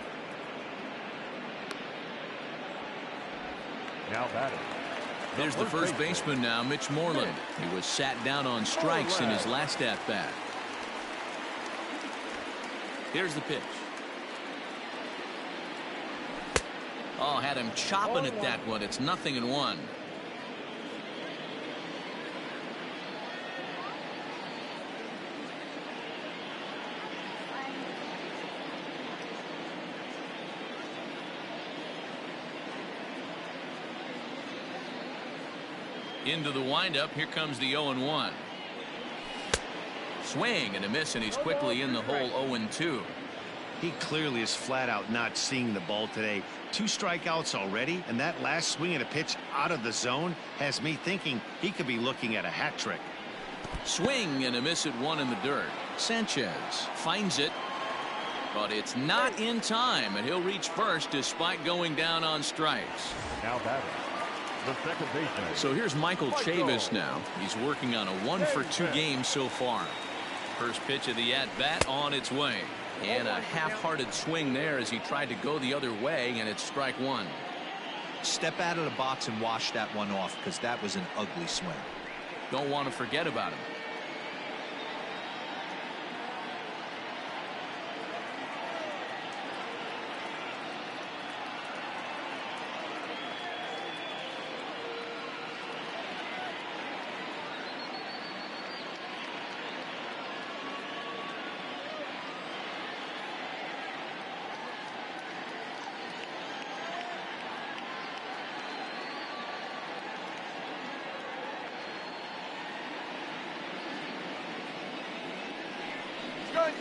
Now batting. There's the first baseman now, Mitch Moreland. He was sat down on strikes in his last at-bat. Here's the pitch. Oh, had him chopping at that one. It's 0-1. Into the windup. Here comes the 0-1. Swing and a miss, and he's quickly in the hole. 0-2. He clearly is flat out not seeing the ball today. 2 strikeouts already, and that last swing and a pitch out of the zone has me thinking he could be looking at a hat trick. Swing and a miss at 1 in the dirt. Sanchez finds it, but it's not in time, and he'll reach first despite going down on strikes. Now batting. The second baseman. So here's Michael Chavis now. He's working on a 1 for 2 game so far. First pitch of the at-bat on its way. And a half-hearted swing there as he tried to go the other way, and it's strike 1. Step out of the box and wash that one off, because that was an ugly swing. Don't want to forget about him.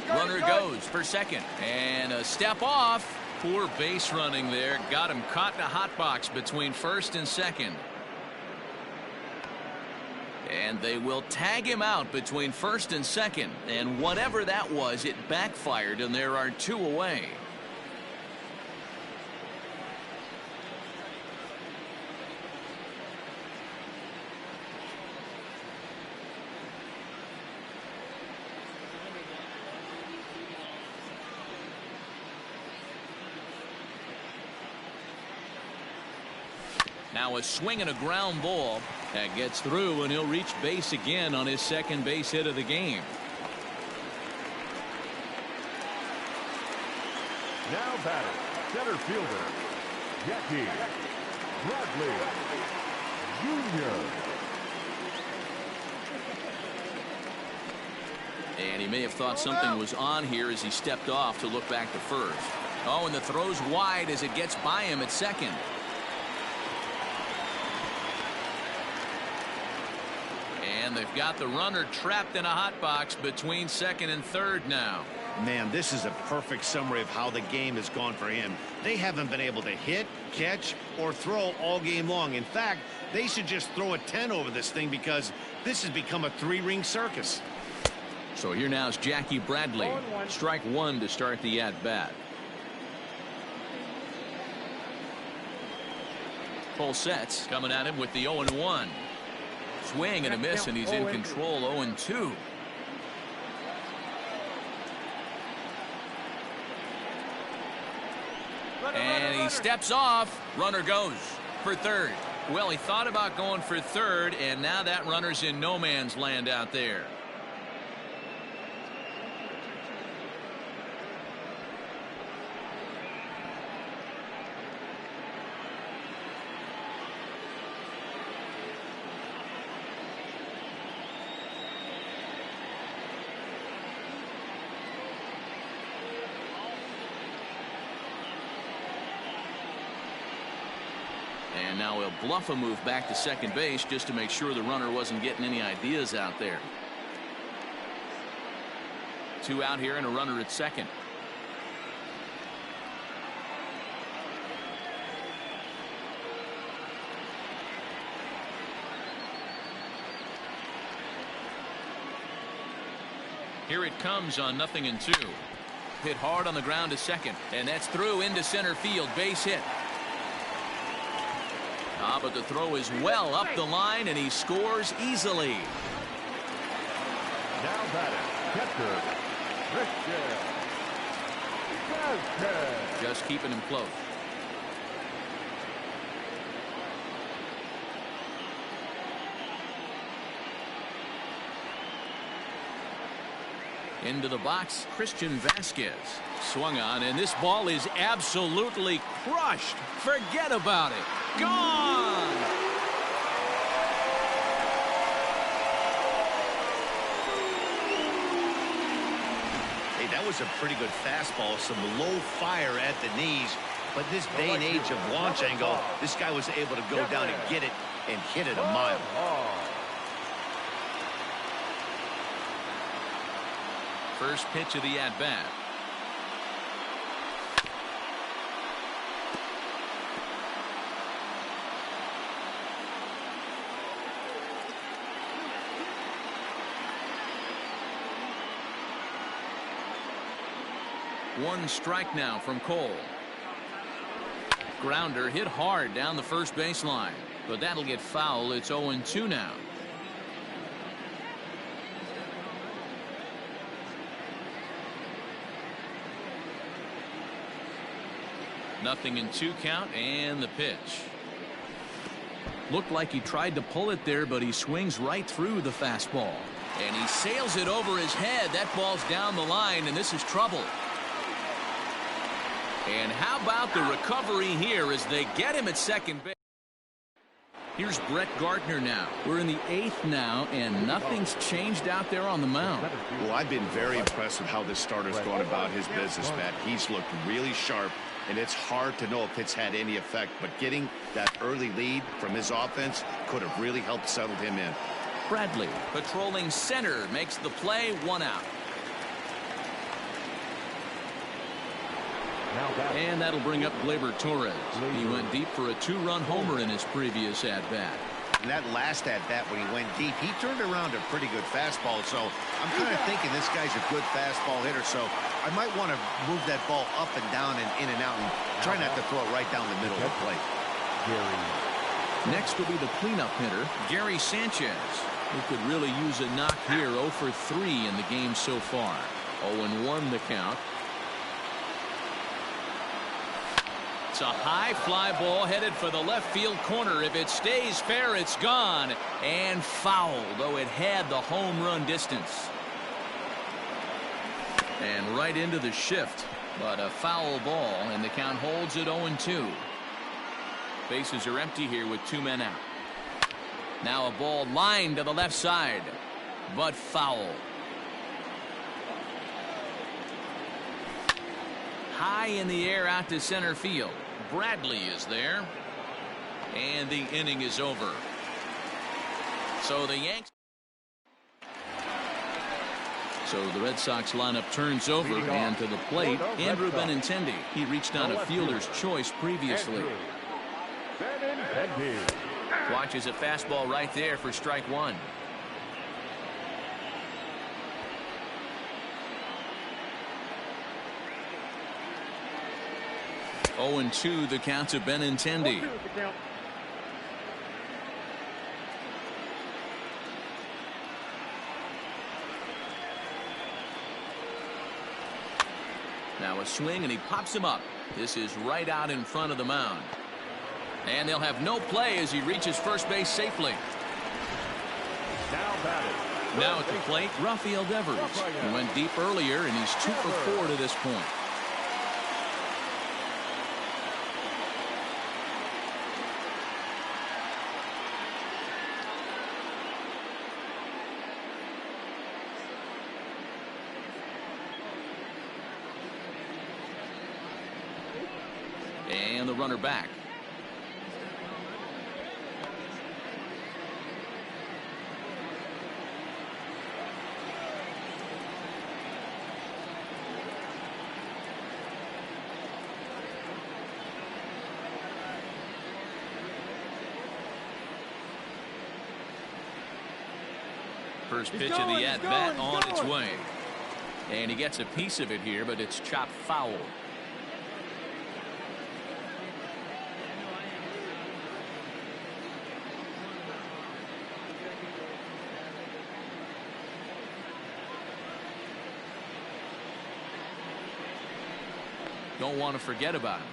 Runner goes for second. And a step off. Poor base running there. Got him caught in a hot box between first and second. And they will tag him out between first and second. And whatever that was, it backfired, and there are 2 away. Now a swing and a ground ball that gets through, and he'll reach base again on his second base hit of the game. Now batting, center fielder, Jackie Bradley Jr. And he may have thought something was on here as he stepped off to look back to first. Oh, and the throw's wide as it gets by him at second. And they've got the runner trapped in a hot box between second and third now. Man, this is a perfect summary of how the game has gone for him. They haven't been able to hit, catch, or throw all game long. In fact, they should just throw a 10 over this thing because this has become a 3-ring circus. So here now is Jackie Bradley. Strike 1 to start the at-bat. Full sets coming at him with the 0-1. Swing and a miss, and he's in control. 0-2. And he steps off. Runner goes for third. Well, he thought about going for third, and now that runner's in no man's land out there. And now he'll bluff a move back to second base just to make sure the runner wasn't getting any ideas out there. 2 out here and a runner at second. Here it comes on 0-2. Hit hard on the ground to second, and that's through into center field. Base hit. But the throw is well up the line, and he scores easily. Now batting, catcher, Christian. Just keeping him close. Into the box, Christian Vasquez. Swung on, and this ball is absolutely crushed. Forget about it. Gone! Hey, that was a pretty good fastball. Some low fire at the knees. But this day and age of launch angle, this guy was able to go down and get it and hit it a mile. First pitch of the at-bat. One strike now from Cole. Grounder hit hard down the first baseline, but that'll get foul. It's 0-2 now. Nothing in 2 count, and the pitch. Looked like he tried to pull it there, but he swings right through the fastball. And he sails it over his head. That ball's down the line, and this is trouble. And how about the recovery here as they get him at second base? Here's Brett Gardner now. We're in the 8th now, and nothing's changed out there on the mound. Well, I've been very impressed with how this starter's going about his business, Matt. He's looked really sharp, and it's hard to know if it's had any effect, but getting that early lead from his offense could have really helped settle him in. Bradley patrolling center makes the play. 1 out. Now back. And that'll bring up Gleyber Torres. He went deep for a 2-run homer in his previous at-bat. And that last at-bat when he went deep, he turned around a pretty good fastball. So I'm kind of thinking this guy's a good fastball hitter. So I might want to move that ball up and down and in and out and try not to throw it right down the middle of the plate. Next will be the cleanup hitter, Gary Sanchez, who could really use a knock here. 0 for 3 in the game so far. 0-1 the count. It's a high fly ball headed for the left field corner. If it stays fair, it's gone and foul, though it had the home run distance. And right into the shift, but a foul ball, and the count holds at 0-2. Bases are empty here with 2 men out. Now a ball lined to the left side, but foul. High in the air out to center field. Bradley is there. And the inning is over. So the Yanks. So the Red Sox lineup turns over, and to the plate, Andrew Benintendi. He reached on a fielder's choice previously. Watches a fastball right there for strike 1. Oh, and 2 the count to Benintendi. Now a swing, and he pops him up. This is right out in front of the mound. And they'll have no play as he reaches first base safely. Now at the plate, Rafael Devers. He went deep earlier, and he's 2 for 4 to this point. And the runner back. First pitch of the at-bat on its way. And he gets a piece of it here, but it's chopped foul. Don't want to forget about him.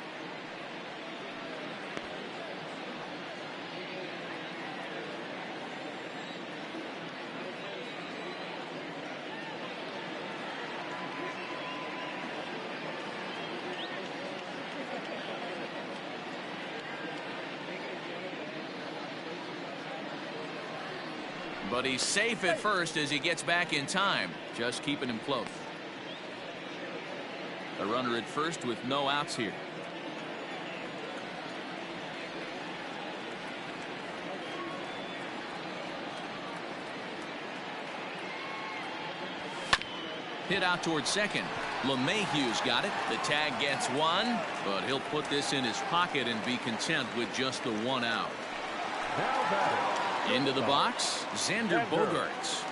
But he's safe at first as he gets back in time, just keeping him close. A runner at first with no outs here. Hit out towards second. LeMahieu's got it. The tag gets 1, but he'll put this in his pocket and be content with just the 1 out. Into the box, Xander Bogaerts.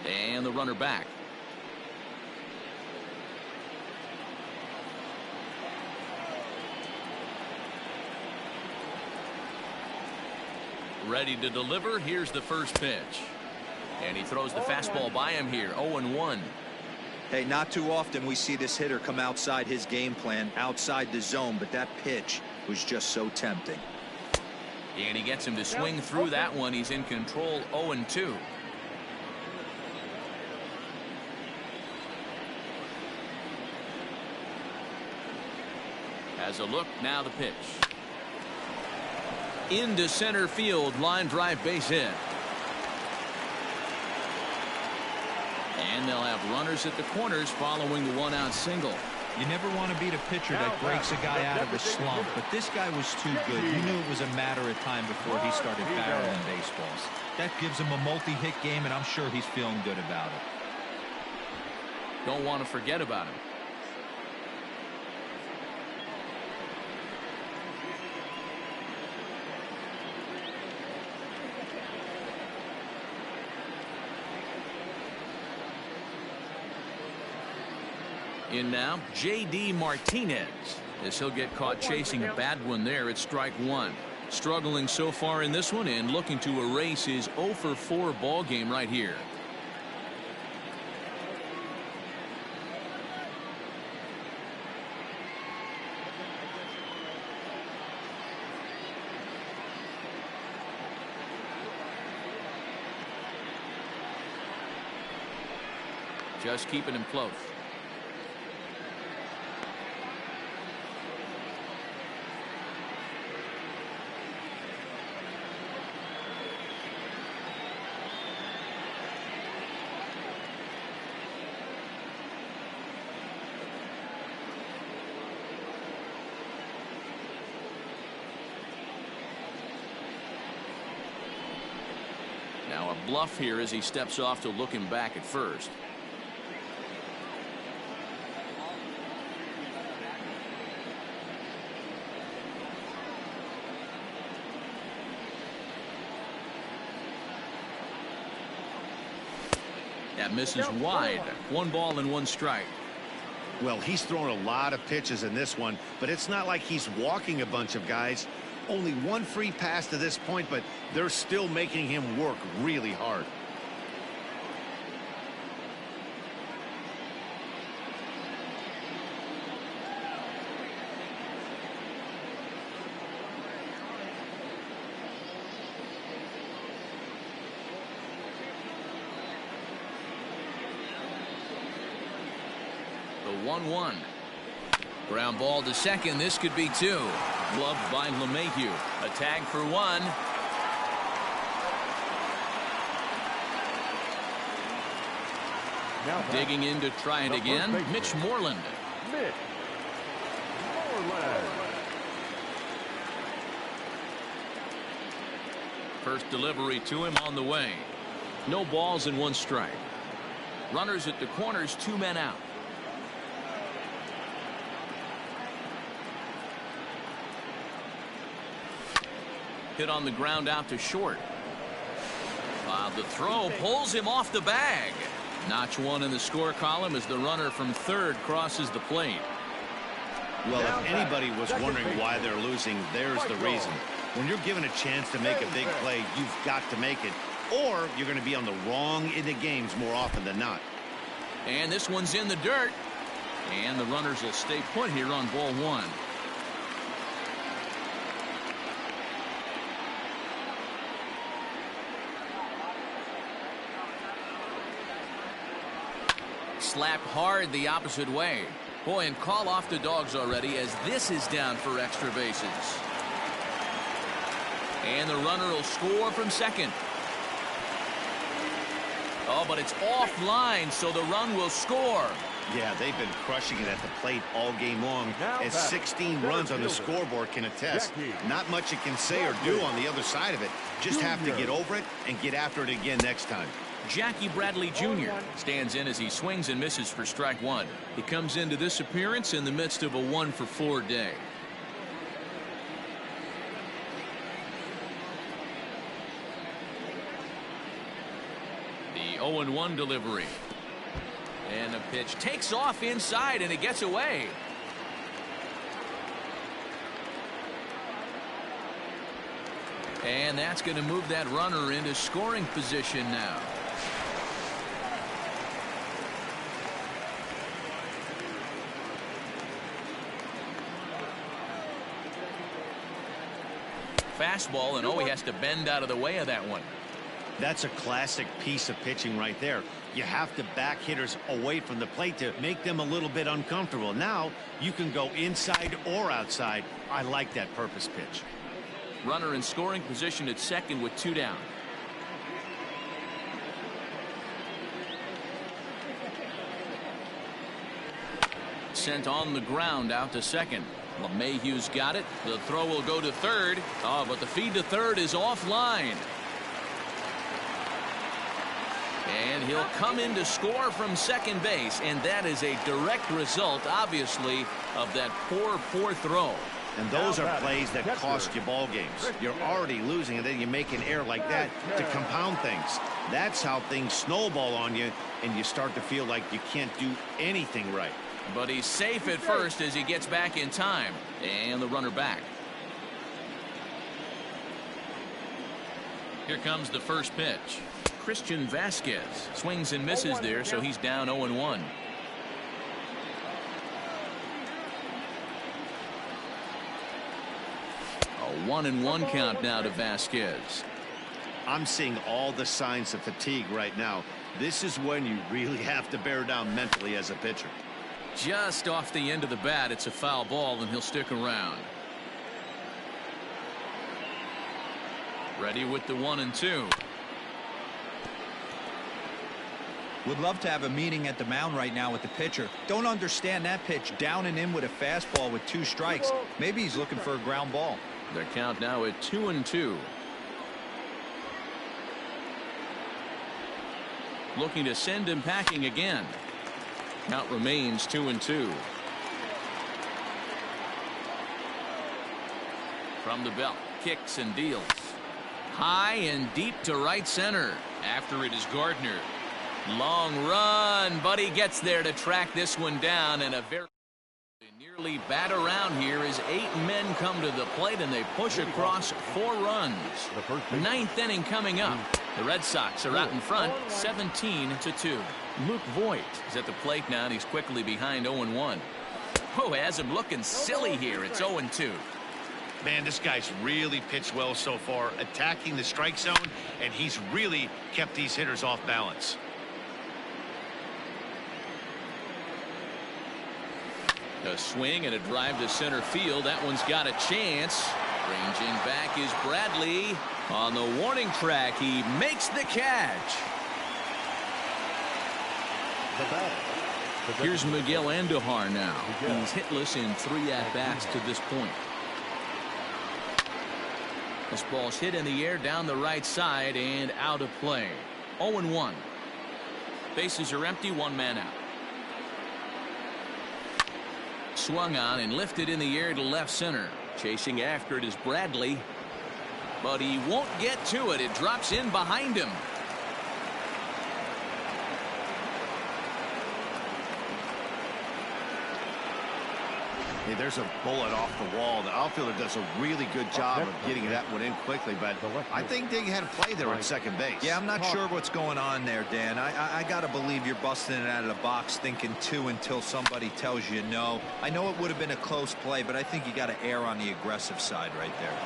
And the runner back. Ready to deliver. Here's the first pitch. And he throws the fastball by him here. 0-1. Hey, not too often we see this hitter come outside his game plan, outside the zone, but that pitch was just so tempting. And he gets him to swing through that one. He's in control. 0-2. Has a look. Now the pitch. Into center field, line drive, base hit. And they'll have runners at the corners following the 1-out single. You never want to be the pitcher that breaks a guy out of a slump, but this guy was too good. You knew it was a matter of time before he started barreling baseballs. That gives him a multi-hit game, and I'm sure he's feeling good about it. Don't want to forget about him. In now, J.D. Martinez, as he'll get caught chasing a bad one there at strike one. Struggling so far in this one and looking to erase his 0 for 4 ball game right here. Just keeping him close. Now a bluff here as he steps off to look him back at first. That misses wide. 1 ball and 1 strike. Well, he's thrown a lot of pitches in this one, but it's not like he's walking a bunch of guys. Only 1 free pass to this point, but they're still making him work really hard. The 1-1. Ground ball to second. This could be 2. Gloved by LeMahieu. A tag for 1. Digging in to try it again. Mitch Moreland. First delivery to him on the way. No balls and 1 strike. Runners at the corners, 2 men out. Hit on the ground out to short. The throw pulls him off the bag. Notch 1 in the score column as the runner from third crosses the plate. Well, if anybody was wondering why they're losing, there's the reason. When you're given a chance to make a big play, you've got to make it, or you're going to be on the wrong end of games more often than not. And this one's in the dirt. And the runners will stay put here on ball 1. Slapped hard the opposite way. Boy, and call off the dogs already as this is down for extra bases. And the runner will score from second. Oh, but it's offline, so the run will score. Yeah, they've been crushing it at the plate all game long, as 16 runs on the scoreboard can attest. Not much you can say or do on the other side of it. Just have to get over it and get after it again next time. Jackie Bradley Jr. stands in as he swings and misses for strike 1. He comes into this appearance in the midst of a 1 for 4 day. The 0-1 delivery. And the pitch takes off inside and it gets away. And that's going to move that runner into scoring position now. Fastball, and oh, he has to bend out of the way of that one. That's a classic piece of pitching right there. You have to back hitters away from the plate to make them a little bit uncomfortable. Now you can go inside or outside. I like that purpose pitch. Runner in scoring position at second with 2 down. sent on the ground out to second. LeMahieu's got it. The throw will go to third. Oh, but the feed to third is offline. And he'll come in to score from second base, and that is a direct result, obviously, of that poor throw. And those are plays that cost you ball games. You're already losing, and then you make an error like that to compound things. That's how things snowball on you, and you start to feel like you can't do anything right. But he's safe at first as he gets back in time. And the runner back. Here comes the first pitch. Christian Vasquez swings and misses there, so he's down 0-1. A 1-1 count now to Vasquez. I'm seeing all the signs of fatigue right now. This is when you really have to bear down mentally as a pitcher. Just off the end of the bat, it's a foul ball, and he'll stick around. Ready with the 1-2. Would love to have a meeting at the mound right now with the pitcher. Don't understand that pitch down and in with a fastball with 2 strikes. Maybe he's looking for a ground ball. The count now at 2-2. Looking to send him packing again. Count remains 2-2. From the belt, kicks and deals. High and deep to right center. After it is Gardner. Long run, but he gets there to track this one down, and a very nearly bat around here as 8 men come to the plate, and they push across 4 runs. 9th inning coming up. The Red Sox are out in front, 17-2. Luke Voigt is at the plate now, and he's quickly behind 0-1. Oh, has him looking silly here. It's 0-2. Man, this guy's really pitched well so far, attacking the strike zone, and he's really kept these hitters off balance. A swing and a drive to center field. That one's got a chance. Ranging back is Bradley. On the warning track, he makes the catch. Here's Miguel Andujar now. He's hitless in 3 at-bats to this point. This ball's hit in the air down the right side and out of play. 0-1. Bases are empty, 1 man out. Swung on and lifted in the air to left center. Chasing after it is Bradley. But he won't get to it. It drops in behind him. Hey, there's a bullet off the wall. The outfielder does a really good job of getting that one in quickly, but I think they had a play there at second base. Yeah, I'm not sure what's going on there, Dan. I got to believe you're busting it out of the box thinking 2 until somebody tells you no. I know it would have been a close play, but I think you got to err on the aggressive side right there.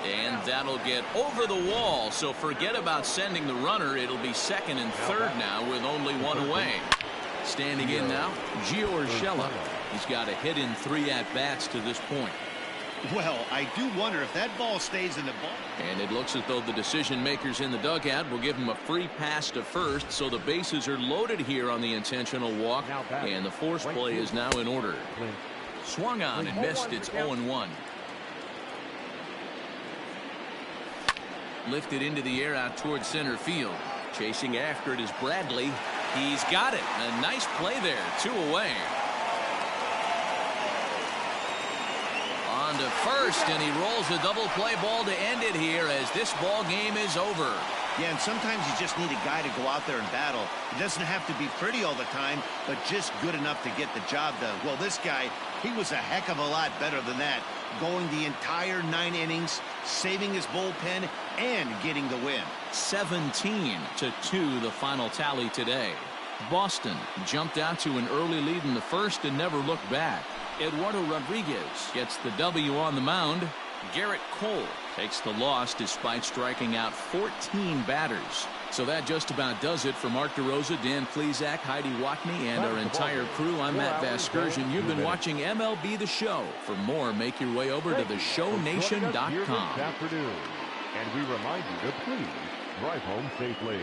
And that'll get over the wall, so forget about sending the runner. It'll be second and third now with only 1 away. Standing in now, Gio Urshela. He's got a hit in 3 at-bats to this point. Well, I do wonder if that ball stays in the ball. And it looks as though the decision makers in the dugout will give him a free pass to first, so the bases are loaded here on the intentional walk, and the force play is now in order. Swung on and missed. It's 0-1. Lifted into the air out towards center field. Chasing after it is Bradley. He's got it. A nice play there. 2 away. On to first, and he rolls a double play ball to end it here as this ball game is over. Yeah, and sometimes you just need a guy to go out there and battle. It doesn't have to be pretty all the time, but just good enough to get the job done. Well, this guy, he was a heck of a lot better than that. Going the entire 9 innings, saving his bullpen, and getting the win. 17-2 the final tally today. Boston jumped out to an early lead in the first and never looked back. Eduardo Rodriguez gets the W on the mound. Garrett Cole takes the loss despite striking out 14 batters. So that just about does it for Mark DeRosa, Dan Plesac, Heidi Watney, and our entire crew. I'm Matt Vasgersian. You've been watching MLB The Show. For more, make your way over to theshownation.com. And we remind you to please drive home safely.